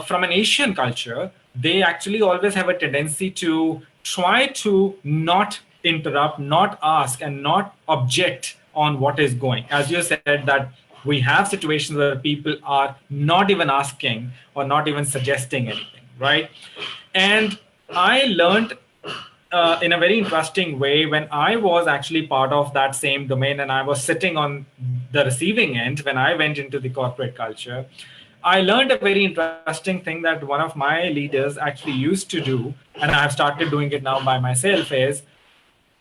from an Asian culture, they actually always have a tendency to try to not interrupt, not ask, and not object on what is going. As you said, that we have situations where people are not even asking or not even suggesting anything, right? And I learned in a very interesting way when I was actually part of that same domain and I was sitting on the receiving end when I went into the corporate culture. I learned a very interesting thing that one of my leaders actually used to do, and I've started doing it now by myself, is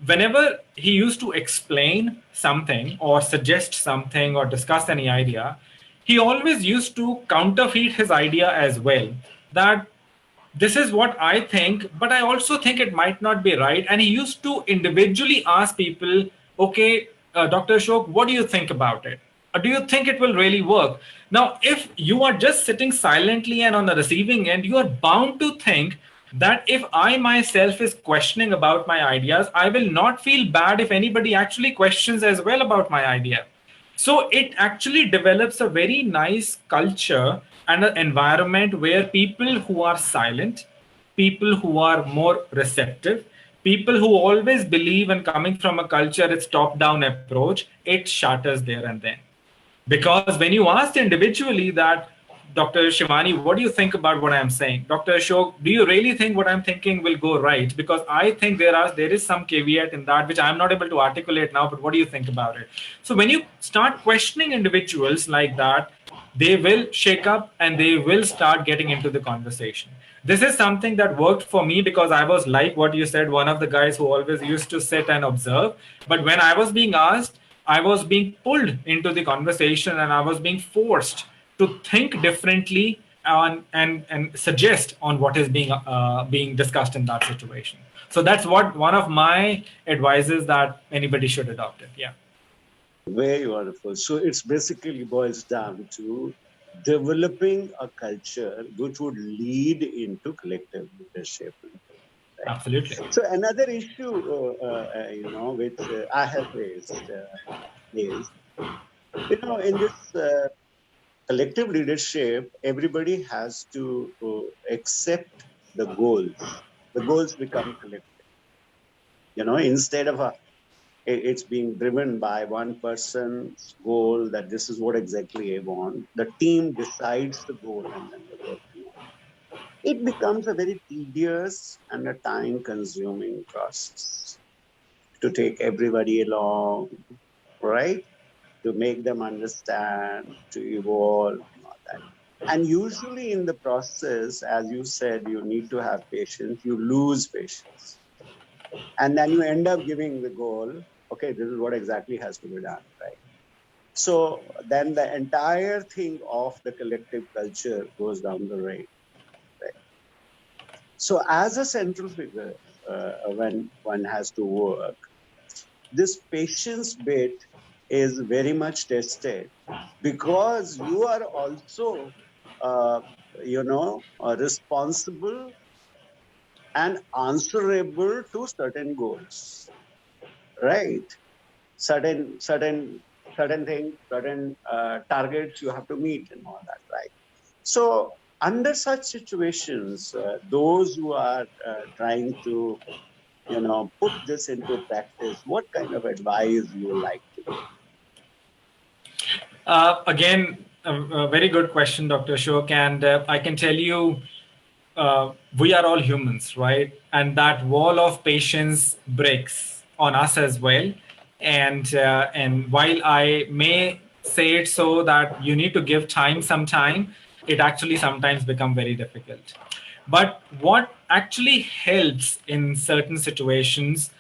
whenever he used to explain something or suggest something or discuss any idea, he always used to counterfeit his idea as well. That this is what I think, but I also think it might not be right. And he used to individually ask people, okay, Dr. Ashok, what do you think about it? Do you think it will really work? Now, if you are just sitting silently and on the receiving end, you are bound to think that if I myself is questioning about my ideas, I will not feel bad if anybody actually questions as well about my idea. So it actually develops a very nice culture and an environment where people who are silent, people who are more receptive, people who always believe in coming from a culture, its top down approach, it shatters there and then. Because when you asked individually that, Dr. Shivani, what do you think about what I'm saying? Dr. Ashok, do you really think what I'm thinking will go right? Because I think there is some caveat in that which I'm not able to articulate now, but what do you think about it? So when you start questioning individuals like that, they will shake up and they will start getting into the conversation. This is something that worked for me because I was, like what you said, one of the guys who always used to sit and observe. But when I was being asked, I was being pulled into the conversation and I was being forced to think differently and suggest on what is being discussed in that situation. So that's what one of my advices that anybody should adopt it. Yeah. Very wonderful. So it's basically boils down to developing a culture which would lead into collective leadership. Right? Absolutely. So another issue, which I have raised is, in this collective leadership, everybody has to accept the goals. The goals become collective. Instead of it's being driven by one person's goal that this is what exactly I want. The team decides the goal and then they're working on it. It becomes a very tedious and a time-consuming process to take everybody along, right? To make them understand, to evolve, and all that. And usually in the process, as you said, you need to have patience, you lose patience. And then you end up giving the goal, okay, this is what exactly has to be done, right? So then the entire thing of the collective culture goes down the drain. Right? So as a central figure, when one has to work, this patience bit is very much tested because you are also, uh, responsible and answerable to certain goals, right? Certain things, certain targets you have to meet and all that, right? So under such situations, those who are trying to, put this into practice, what kind of advice you would like to give? Again, a very good question, Dr. Ashok. And I can tell you, we are all humans, right? And that wall of patience breaks on us as well. And while I may say it so that you need to give time sometime, it actually sometimes become very difficult. But what actually helps in certain situations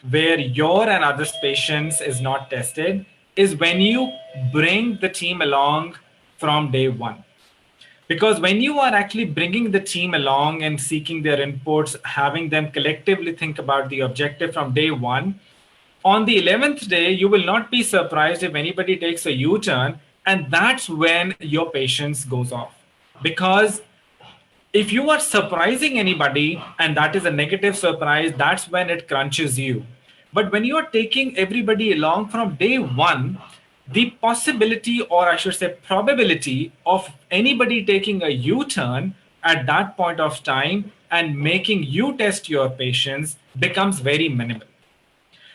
where your and others' patience is not tested is when you bring the team along from day one. Because when you are actually bringing the team along and seeking their inputs, having them collectively think about the objective from day one, on the 11th day, you will not be surprised if anybody takes a U turn. And that's when your patience goes off. Because if you are surprising anybody and that is a negative surprise, that's when it crunches you. But when you are taking everybody along from day one, the possibility, or I should say probability, of anybody taking a u-turn at that point of time and making you test your patience becomes very minimal.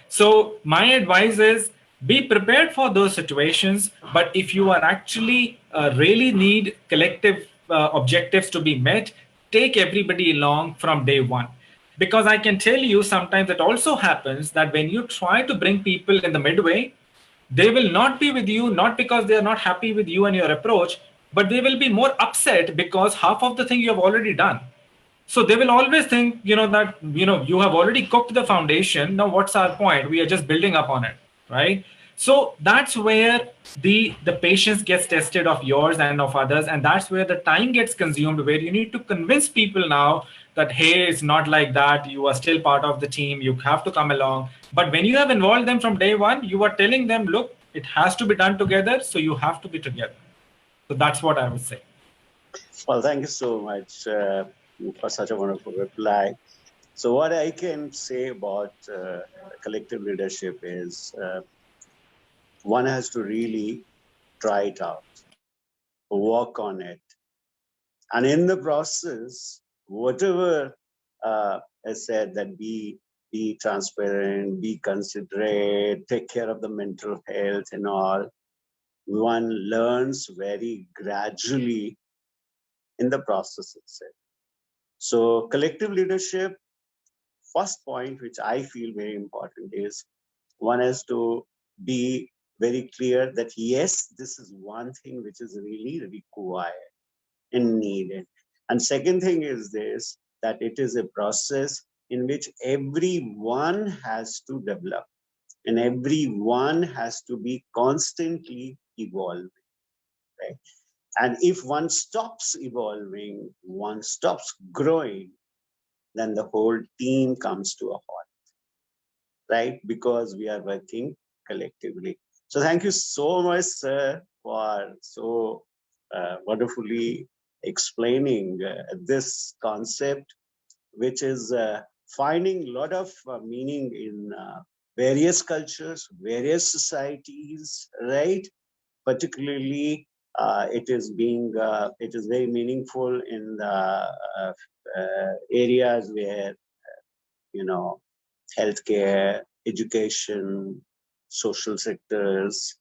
So my advice is be prepared for those situations. But if you are actually really need collective objectives to be met, take everybody along from day one. Because I can tell you sometimes it also happens that when you try to bring people in the midway, they will not be with you, not because they are not happy with you and your approach, but they will be more upset because half of the thing you have already done. So they will always think, that, you have already cooked the foundation. Now, what's our point? We are just building up on it, right? So that's where the patience gets tested of yours and of others, and that's where the time gets consumed, where you need to convince people now that, hey, it's not like that. You are still part of the team. You have to come along. But when you have involved them from day one, you are telling them, look, it has to be done together. So you have to be together. So that's what I would say. Well, thank you so much for such a wonderful reply. So what I can say about collective leadership is one has to really try it out, work on it. And in the process, whatever I said, that be transparent, be considerate, take care of the mental health and all, one learns very gradually in the process itself. So collective leadership, first point, which I feel very important, is one has to be very clear that yes, this is one thing which is really required and needed. And second thing is this, that it is a process in which everyone has to develop and everyone has to be constantly evolving, right? And if one stops evolving, one stops growing, then the whole team comes to a halt, right? Because we are working collectively. So thank you so much, sir, for so wonderfully explaining this concept, which is finding a lot of meaning in various cultures, various societies, right? Particularly, it is very meaningful in the areas where, you know, healthcare, education, social sectors.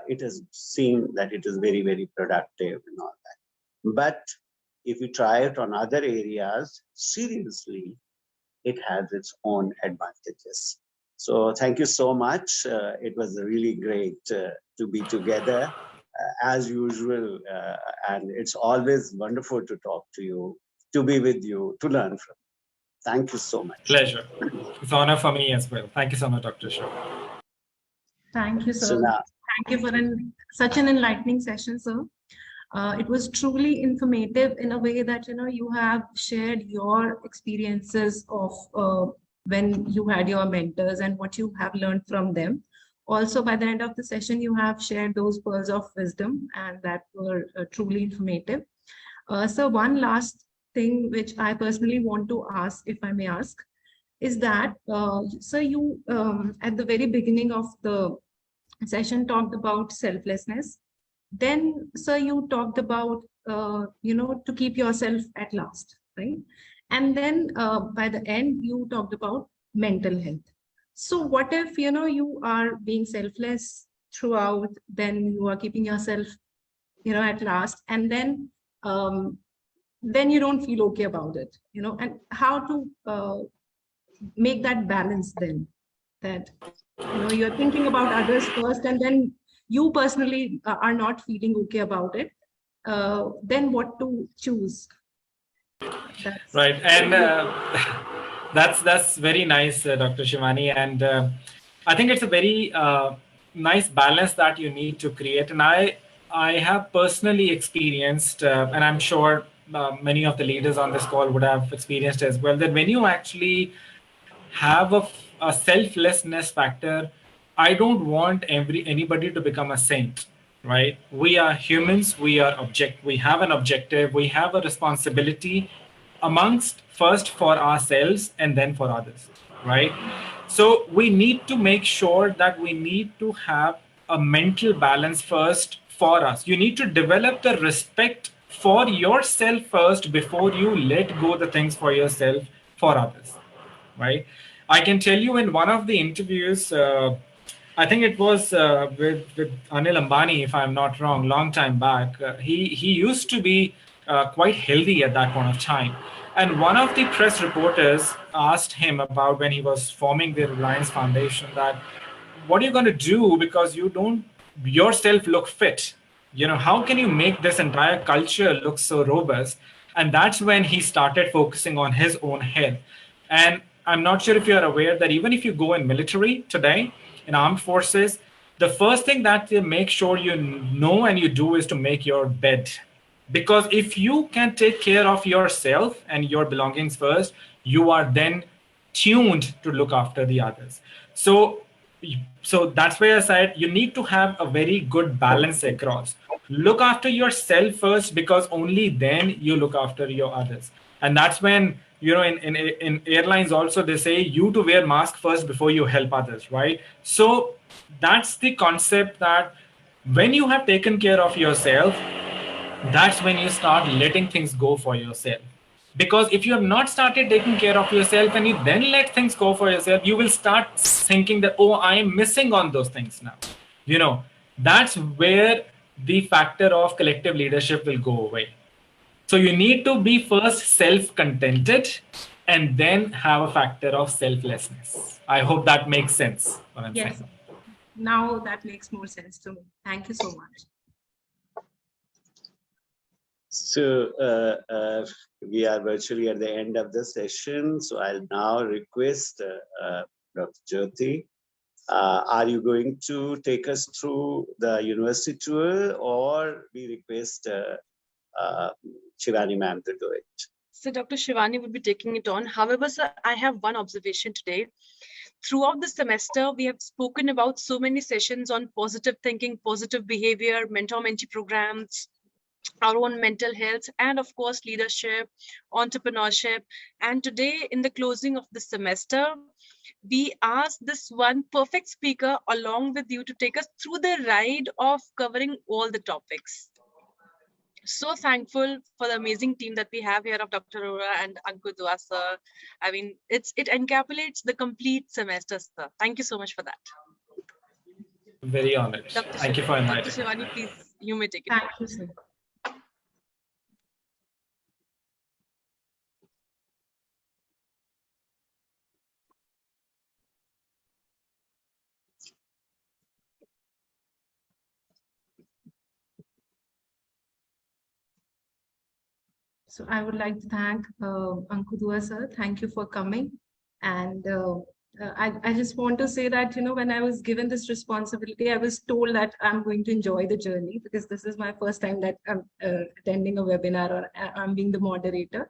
It has seen that it is very, very productive and all that. But if you try it on other areas, seriously, it has its own advantages. So thank you so much. It was really great to be together as usual. And it's always wonderful to talk to you, to be with you, to learn from you. Thank you so much. Pleasure. It's an honor for me as well. Thank you so much, Dr. Ashok. Thank you, So sir. now, Thank you for such an enlightening session, sir. It was truly informative in a way that you have shared your experiences of when you had your mentors and what you have learned from them. Also, by the end of the session, you have shared those pearls of wisdom, and that were truly informative. So, one last thing which I personally want to ask, if I may ask, is that so you at the very beginning of the session talked about selflessness. Then, sir, you talked about to keep yourself at last, right? And then by the end, you talked about mental health. So what if you are being selfless throughout, then you are keeping yourself at last, and then you don't feel okay about it, and how to make that balance then, that you're thinking about others first, and then you personally are not feeling okay about it, then what to choose? That's Right, and that's very nice, Dr. Shivani, and I think it's a very nice balance that you need to create. And I have personally experienced, and I'm sure many of the leaders on this call would have experienced as well, that when you actually have a selflessness factor, I don't want anybody to become a saint, right? We are humans, we have an objective, we have a responsibility amongst first for ourselves and then for others, right? So we need to make sure that we need to have a mental balance first for us. You need to develop the respect for yourself first before you let go the things for yourself for others, right? I can tell you in one of the interviews, I think it was with Anil Ambani, if I'm not wrong, long time back. He used to be quite healthy at that point of time. And one of the press reporters asked him about when he was forming the Reliance Foundation that, what are you going to do because you don't yourself look fit? How can you make this entire culture look so robust? And that's when he started focusing on his own health. And I'm not sure if you're aware that even if you go in military today, in armed forces, the first thing that they make sure you know and you do is to make your bed. Because if you can take care of yourself and your belongings first, you are then tuned to look after the others. So that's why I said you need to have a very good balance across. Look after yourself first, because only then you look after your others. And that's when, in airlines also, they say you to wear mask first before you help others, right? So that's the concept, that when you have taken care of yourself, that's when you start letting things go for yourself. Because if you have not started taking care of yourself and you then let things go for yourself, you will start thinking that, oh, I am missing on those things now. That's where the factor of collective leadership will go away. So you need to be first self-contented and then have a factor of selflessness. I hope that makes sense, what I'm yes, saying. now that makes more sense to me. Thank you so much. So we are virtually at the end of the session. So I'll now request Dr. Jyoti. Are you going to take us through the university tour, or we request Shivani ma'am to do it? So Dr. Shivani will be taking it on. However, sir, I have one observation today. Throughout the semester, we have spoken about so many sessions on positive thinking, positive behavior, mentor-mentee programs, our own mental health, and of course, leadership, entrepreneurship. And today, in the closing of the semester, we asked this one perfect speaker along with you to take us through the ride of covering all the topics. So thankful for the amazing team that we have here of Dr. Arora and Ankur Dua, sir. I mean, it encapsulates the complete semester, sir. Thank you so much for that. Very honored. Thank you for inviting. Dr. Shivani, please, you may take it. Thank you, sir. So I would like to thank Ankur Dua, sir. Thank you for coming. And I just want to say that, when I was given this responsibility, I was told that I'm going to enjoy the journey because this is my first time that I'm attending a webinar or I'm being the moderator.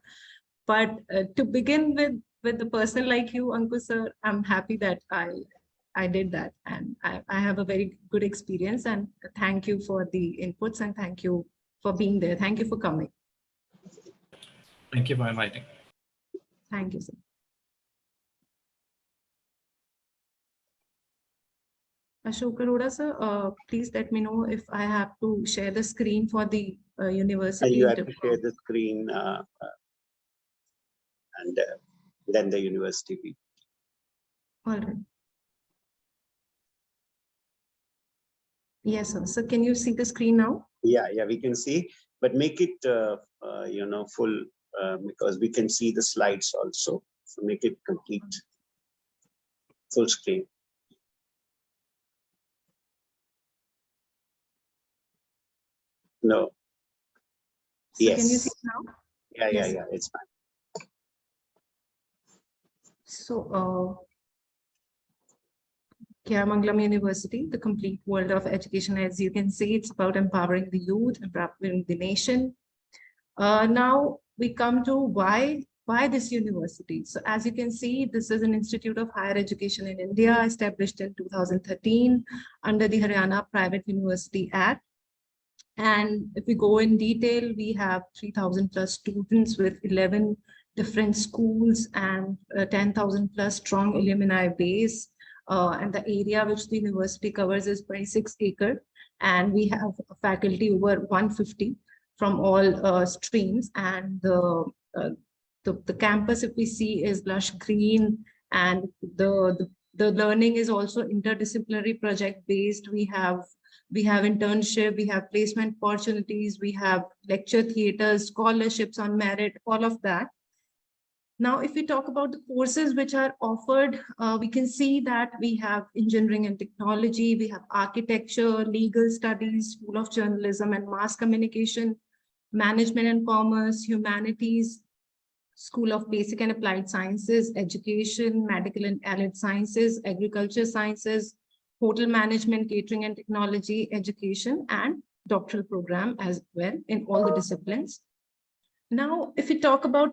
But to begin with the person like you, Ankur sir, I'm happy that I did that. And I have a very good experience. And thank you for the inputs and thank you for being there. Thank you for coming. Thank you for inviting. Thank you, sir. Ashok Arora, sir, please let me know if I have to share the screen for the university. You have to share the screen and then the university will. All right. Yes, sir. So can you see the screen now? Yeah, we can see, but make it full because we can see the slides also. So make it complete, full screen. No. So Yes. Can you see it now? Yeah, it's fine. So, K.R.Mangalam University, the complete world of education. As you can see, it's about empowering the youth, empowering the nation. Now we come to why this university. So as you can see, this is an institute of higher education in India, established in 2013 under the Haryana Private University Act. And if we go in detail, we have 3,000 plus students with 11 different schools and 10,000 plus strong alumni base. And the area which the university covers is 26 acres. And we have a faculty over 150 from all streams. And the campus, if we see, is lush green. And the learning is also interdisciplinary project based. We have internship, we have placement opportunities, we have lecture theaters, scholarships on merit, all of that. Now, if we talk about the courses which are offered, we can see that we have engineering and technology, we have architecture, legal studies, School of Journalism and Mass Communication, management and commerce, humanities, School of Basic and Applied Sciences, education, medical and allied sciences, agriculture sciences, hotel management, catering and technology, education, and doctoral program as well in all the disciplines. Now, if we talk about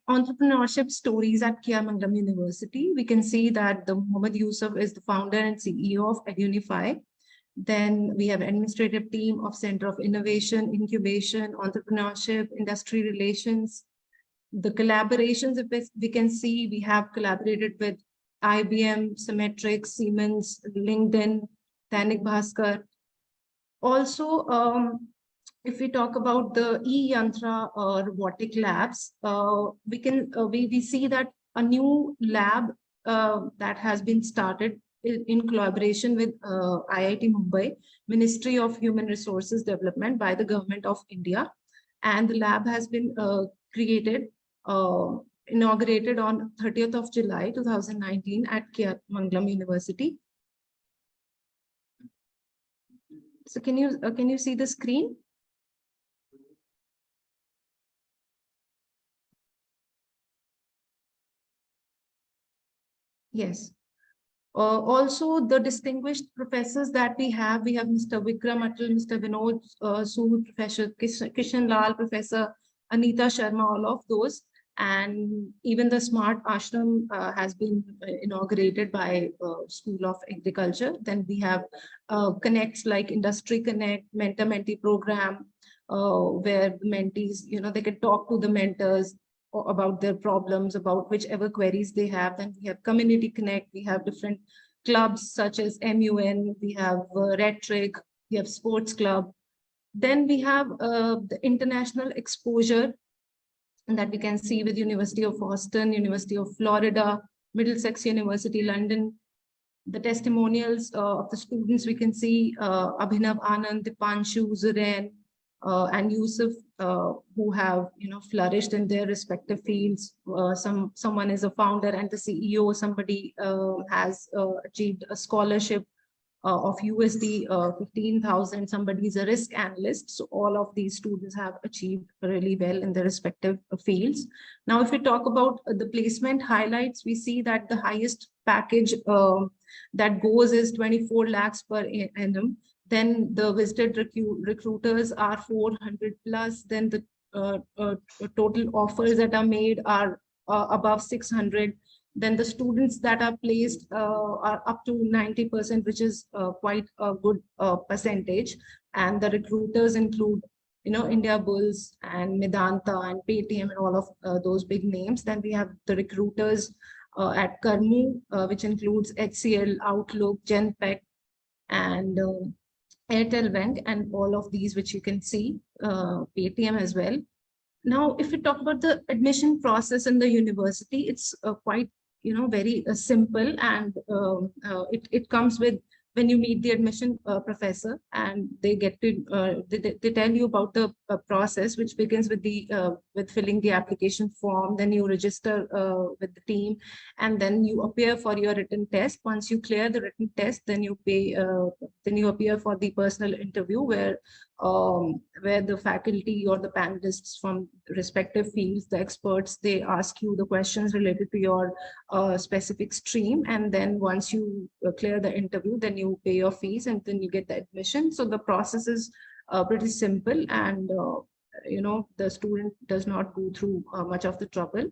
entrepreneurship stories at K.R.Mangalam University, we can see that the Muhammad Yusuf is the founder and CEO of EdUnify. Then we have administrative team of Center of Innovation, Incubation, Entrepreneurship, Industry Relations. The collaborations, if we can see, we have collaborated with IBM, Symmetrics, Siemens, LinkedIn, Dainik Bhaskar. Also, if we talk about the e-yantra or robotic labs, we see that a new lab that has been started in collaboration with IIT Mumbai, Ministry of Human Resources Development by the Government of India. And the lab has been inaugurated on 30th of July 2019 at K.R.Mangalam University. So can you see the screen? Yes. Also, the distinguished professors that we have Mr. Vikram Atal, Mr. Vinod Sood, Professor Kishan Lal, Professor Anita Sharma, all of those. And even the Smart Ashram has been inaugurated by School of Agriculture. Then we have connects like Industry Connect, Mentor-Mentee program, where the mentees, they can talk to the mentors about their problems, about whichever queries they have. Then we have Community Connect. We have different clubs such as MUN. We have Rhetoric. We have Sports Club. Then we have the international exposure that we can see with University of Boston, University of Florida, Middlesex University, London. The testimonials of the students, we can see Abhinav Anand, Dipanshu, Zurain, and Yusuf, who have flourished in their respective fields. Someone is a founder and the CEO. Somebody has achieved a scholarship of USD 15,000. Somebody is a risk analyst. So all of these students have achieved really well in their respective fields. Now, if we talk about the placement highlights, we see that the highest package that goes is 24 lakhs per annum. Then the visited recruiters are 400 plus. Then the total offers that are made are above 600. Then the students that are placed are up to 90%, which is quite a good percentage. And the recruiters include, India Bulls and Medanta and Paytm and all of those big names. Then we have the recruiters at Karmu, which includes HCL, Outlook, Genpact, and Airtel Bank, and all of these, which you can see, Paytm as well. Now, if we talk about the admission process in the university, it's quite very simple, and it comes with when you meet the admission professor, and they get to they tell you about the process, which begins with the with filling the application form. Then you register with the team, and then you appear for your written test. Once you clear the written test, then you pay. Then you appear for the personal interview, where the faculty or the panelists from respective fields, the experts, they ask you the questions related to your specific stream. And then once you clear the interview, then you pay your fees and then you get the admission. So the process is pretty simple, and the student does not go through much of the trouble.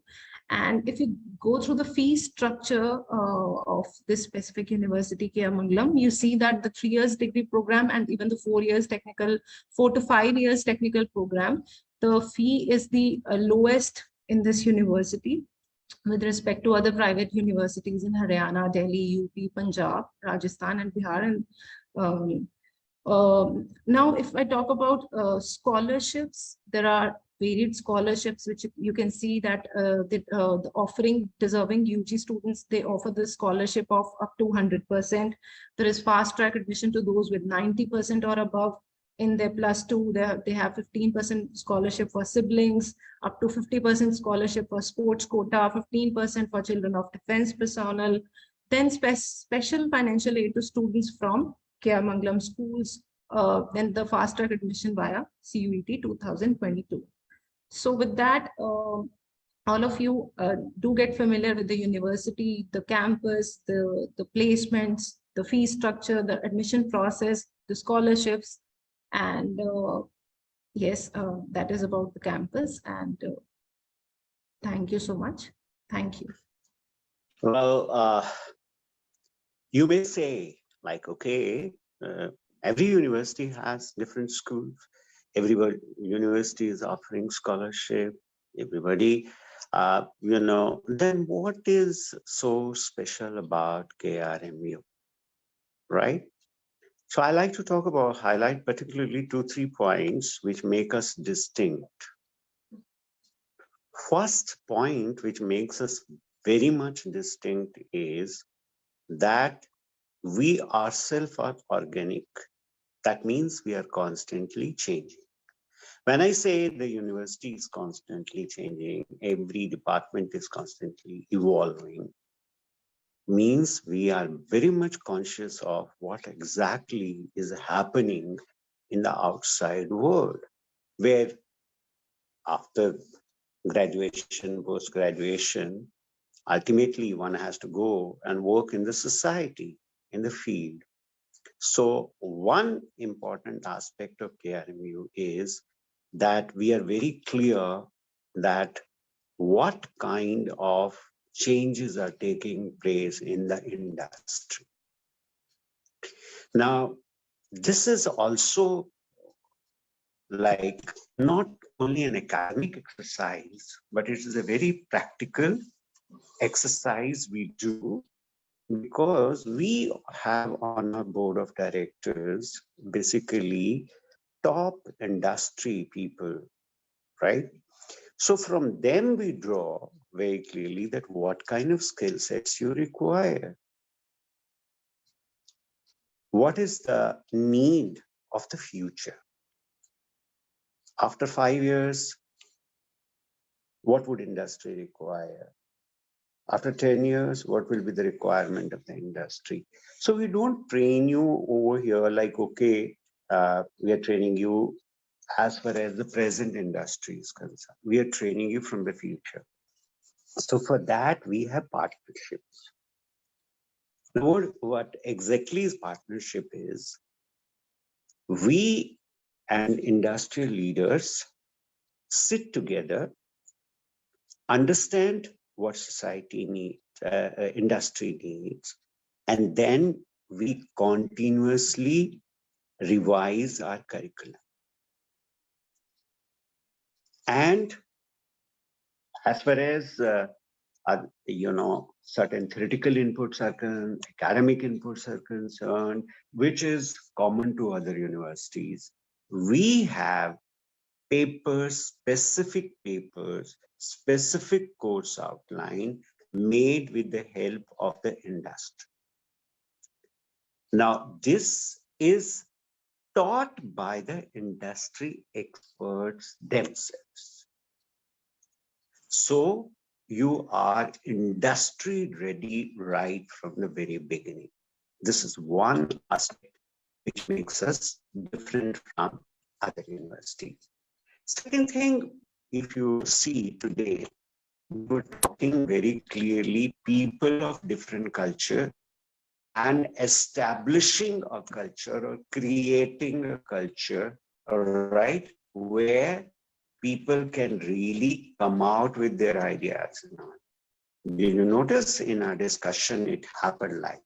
And if you go through the fee structure of this specific university, K.R.Mangalam, you see that the 3 years degree program and even the 4 years technical, 4 to 5 years technical program, the fee is the lowest in this university with respect to other private universities in Haryana, Delhi, UP, Punjab, Rajasthan, and Bihar. And now, if I talk about scholarships, there are varied scholarships, which you can see that the offering deserving UG students, they offer the scholarship of up to 100%. There is fast track admission to those with 90% or above. In their +2, they have 15% scholarship for siblings, up to 50% scholarship for sports quota, 15% for children of defense personnel, then special financial aid to students from K.R.Mangalam schools, then the fast track admission via CUET 2022. So with that, all of you do get familiar with the university, the campus, the placements, the fee structure, the admission process, the scholarships, and yes, that is about the campus. And thank you so much. Thank you. Well, you may say, like, okay, every university has different schools. Every university is offering scholarship. Everybody, then what is so special about KRMU, right? So I like to highlight particularly 2-3 points which make us distinct. First point which makes us very much distinct is that we ourselves are organic. That means we are constantly changing. When I say the university is constantly changing, every department is constantly evolving, means we are very much conscious of what exactly is happening in the outside world, where after graduation, post-graduation, ultimately one has to go and work in the society, in the field. So one important aspect of KRMU is that we are very clear that what kind of changes are taking place in the industry. Now, this is also like not only an academic exercise, but it is a very practical exercise we do because we have on our board of directors basically top industry people, right? So from them we draw very clearly that what kind of skill sets you require. What is the need of the future? After 5 years, what would industry require? After 10 years, what will be the requirement of the industry? So we don't train you over here like, okay, we are training you as far as the present industry is concerned. We are training you from the future. So for that, we have partnerships. Now, what exactly is partnership is, we and industrial leaders sit together, understand what society needs, industry needs, and then we continuously revise our curriculum. And as far as certain theoretical inputs are concerned, academic inputs are concerned, which is common to other universities, we have specific course outline made with the help of the industry. Now, this is taught by the industry experts themselves. So you are industry ready right from the very beginning. This is one aspect which makes us different from other universities. Second thing, if you see today, we're talking very clearly people of different culture and establishing a culture or creating a culture, right, where people can really come out with their ideas. Did you notice in our discussion it happened like that?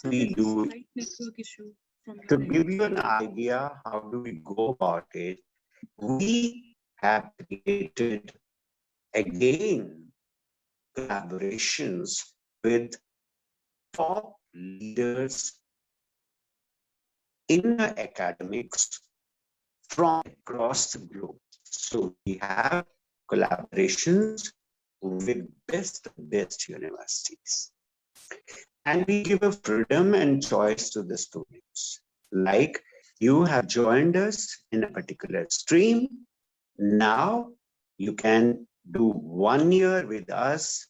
We do to give you an idea how do we go about it. We have created again collaborations with top leaders in academics from across the globe. So we have collaborations with best universities. And we give a freedom and choice to the students. Like, you have joined us in a particular stream. Now you can do 1 year with us,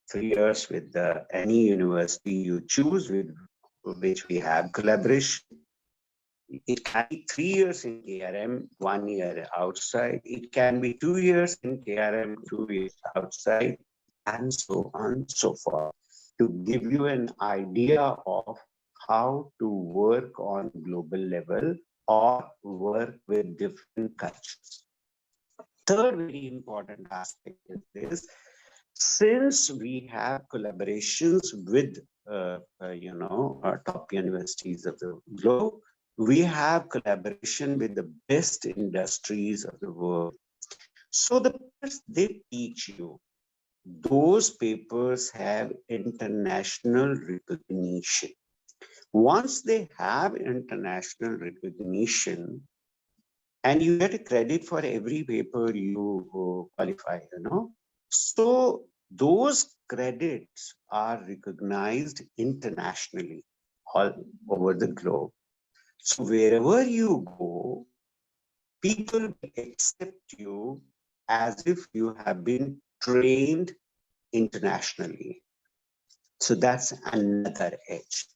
3 years with any university you choose with which we have collaboration. It can be 3 years in KRM, 1 year outside. It can be 2 years in KRM, 2 years outside, and so on and so forth, to give you an idea of how to work on global level or work with different cultures. Third very important aspect is this: since we have collaborations with top universities of the globe, we have collaboration with the best industries of the world. So the papers they teach you, those papers have international recognition. Once they have international recognition, and you get a credit for every paper you qualify, So those credits are recognized internationally all over the globe. So wherever you go, people accept you as if you have been trained internationally. So that's another edge.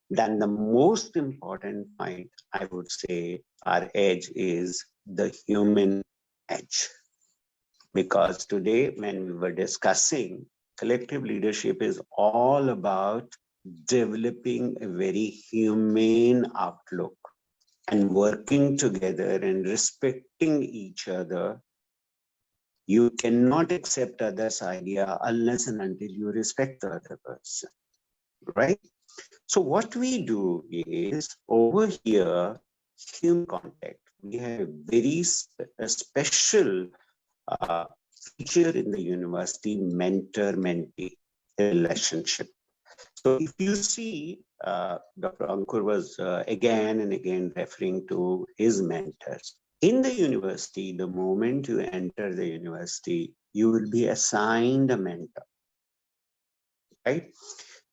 Then the most important point, I would say, our edge is the human edge. Because today, when we were discussing, collective leadership is all about developing a very humane outlook and working together and respecting each other. You cannot accept others' idea unless and until you respect the other person, right? So what we do is, over here, human contact. We have a very special feature in the university, mentor-mentee relationship. So if you see, Dr. Ankur was again and again referring to his mentors. In the university, the moment you enter the university, you will be assigned a mentor, right?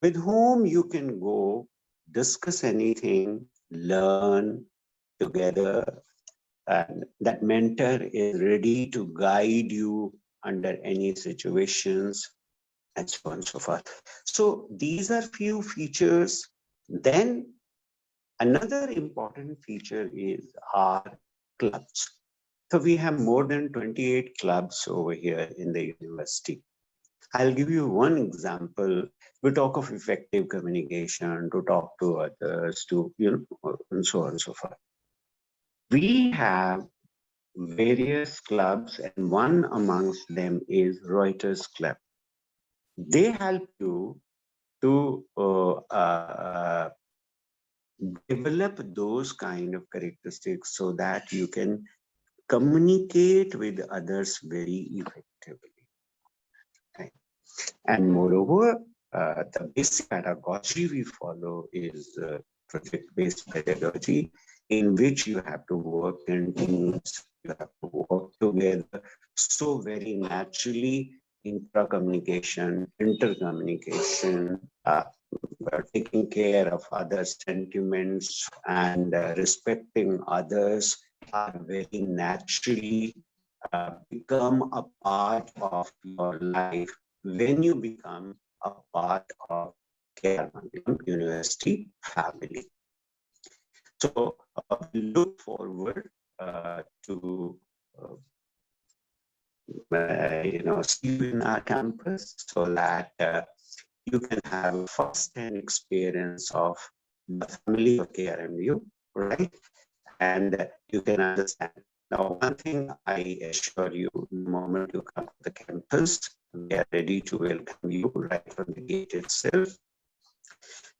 With whom you can go discuss anything, learn together, and that mentor is ready to guide you under any situations, and so on and so forth. So these are few features. Then another important feature is our clubs. So we have more than 28 clubs over here in the university. I'll give you one example. We talk of effective communication, to talk to others, to, and so on and so forth. We have various clubs, and one amongst them is Reuters Club. They help you to develop those kind of characteristics so that you can communicate with others very effectively. Right? And moreover, the basic pedagogy we follow is project-based pedagogy, in which you have to work in teams, you have to work together. So very naturally, intra-communication, intercommunication, taking care of others' sentiments and respecting others are very naturally become a part of your life when you become a part of K.R.Mangalam University family. So we look forward to see you in our campus so that you can have a first-hand experience of the family of KRMU, right? And you can understand. Now, one thing I assure you, the moment you come to the campus, we are ready to welcome you right from the gate itself.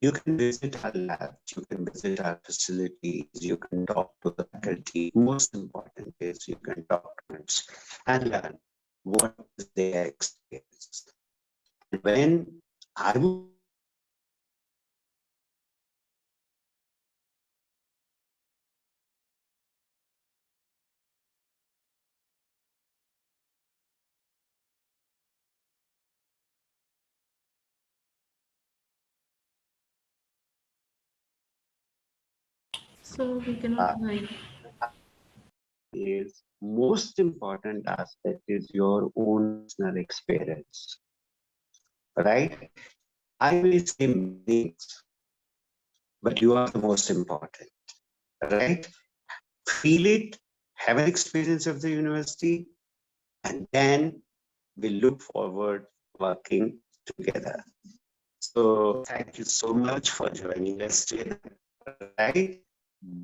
You can visit our labs, you can visit our facilities, you can talk to the faculty. Most important is you can talk to us and learn what is their experience. And when I will So we cannot hear you. is most important aspect is your own personal experience, right? I may say things, but you are the most important, right? Feel it, have an experience of the university, and then we look forward working together. So thank you so much for joining us today, right?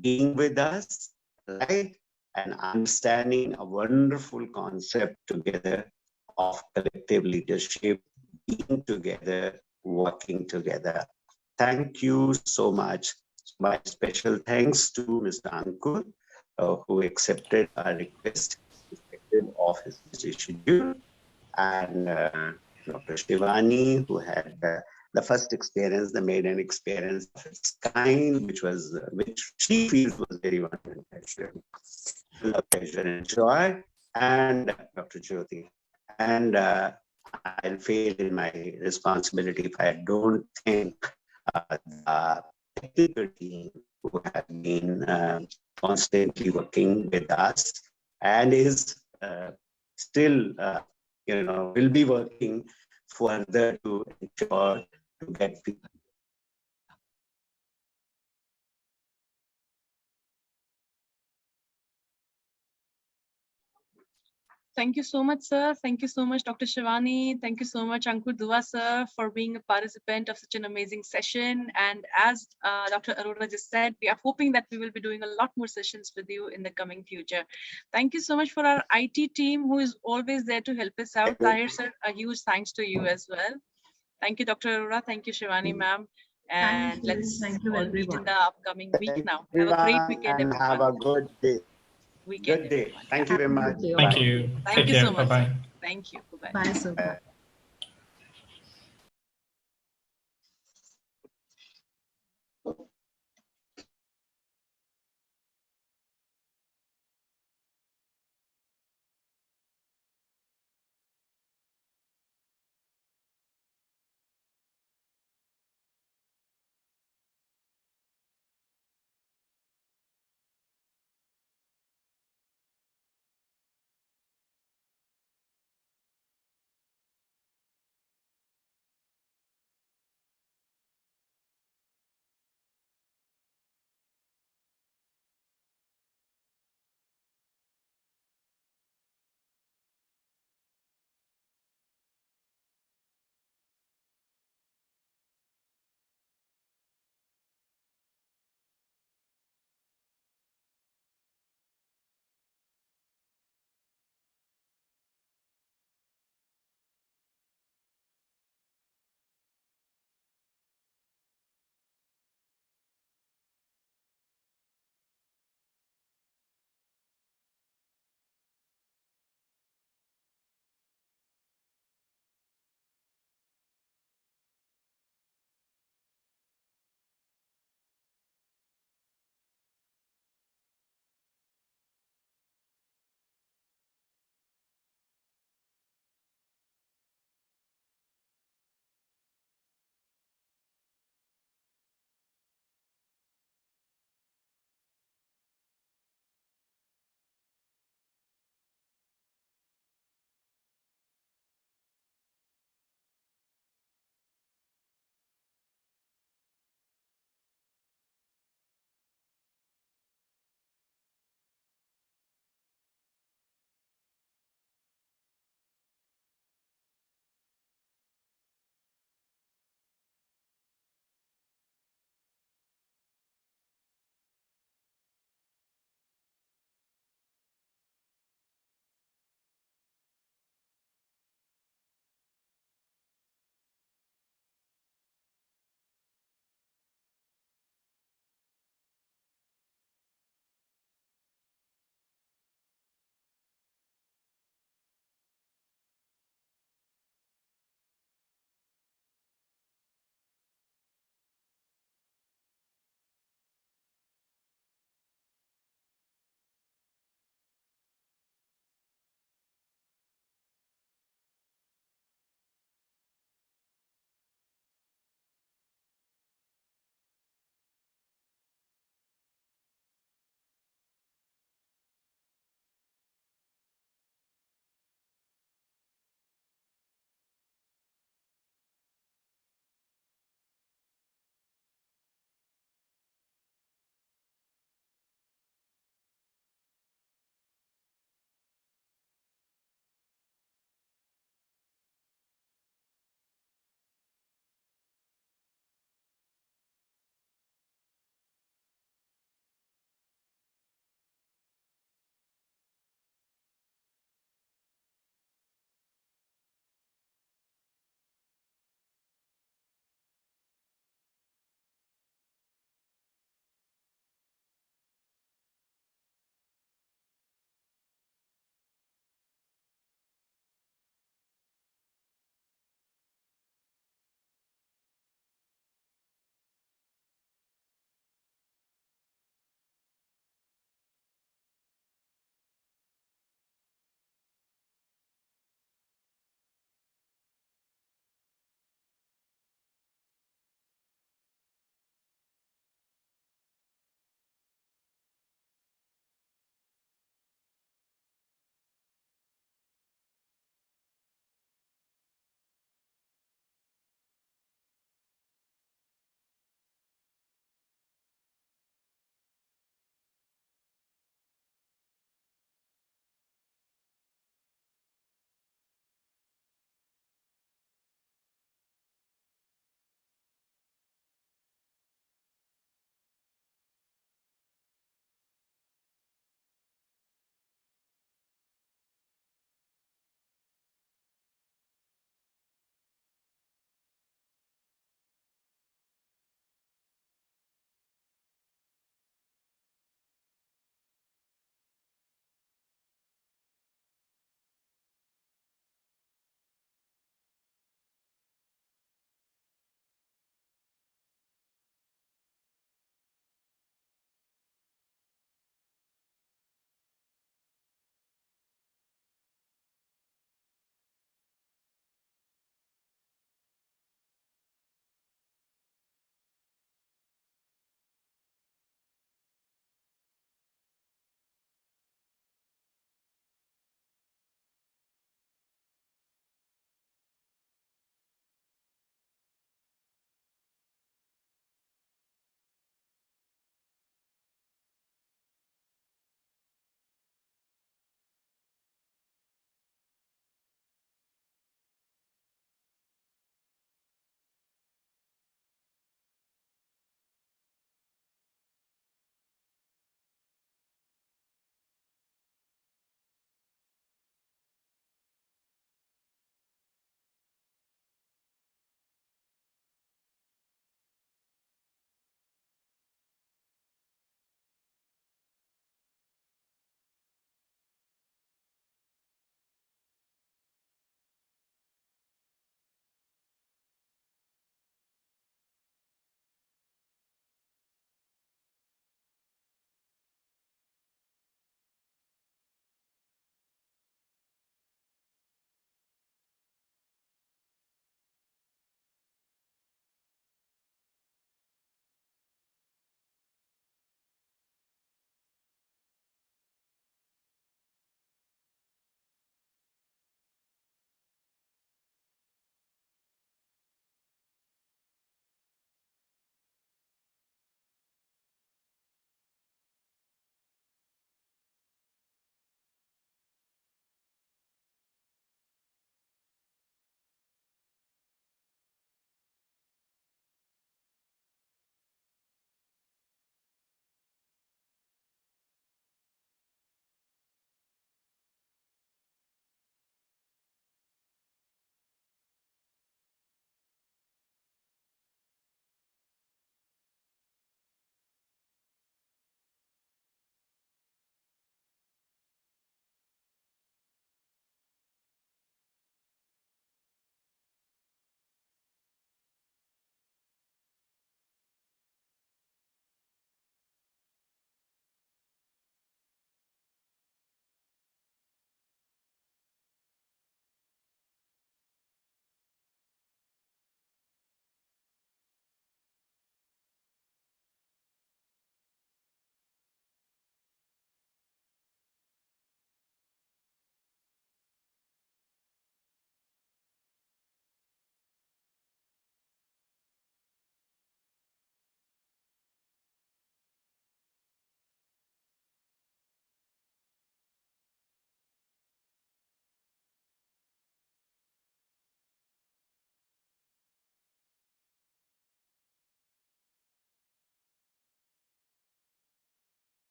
Being with us, right? And understanding a wonderful concept together of collective leadership, being together, working together. Thank you so much. My special thanks to Mr. Ankur, who accepted our request, irrespective of his busy schedule, and Dr. Shivani, who had the first experience, the maiden experience of its kind, which she feels was very wonderful, pleasure and joy, and Dr. Jyoti. And I'll fail in my responsibility if I don't think the technical team who have been constantly working with us and is still will be working further to ensure to get people Thank you so much, sir. Thank you so much, Dr. Shivani. Thank you so much, Ankur Dua, sir, for being a participant of such an amazing session. And as Dr. Arora just said, we are hoping that we will be doing a lot more sessions with you in the coming future. Thank you so much for our IT team who is always there to help us out. Tahir, sir, a huge thanks to you as well. Thank you, Dr. Arora. Thank you, Shivani, ma'am. And let's all meet in the upcoming week now. Have a great weekend, and everyone. have a good day. Weekend, Good day. everyone. Thank you very much. Thank you. Thank Take you care. so much. Bye-bye. Thank you. Bye-bye. Bye, sir.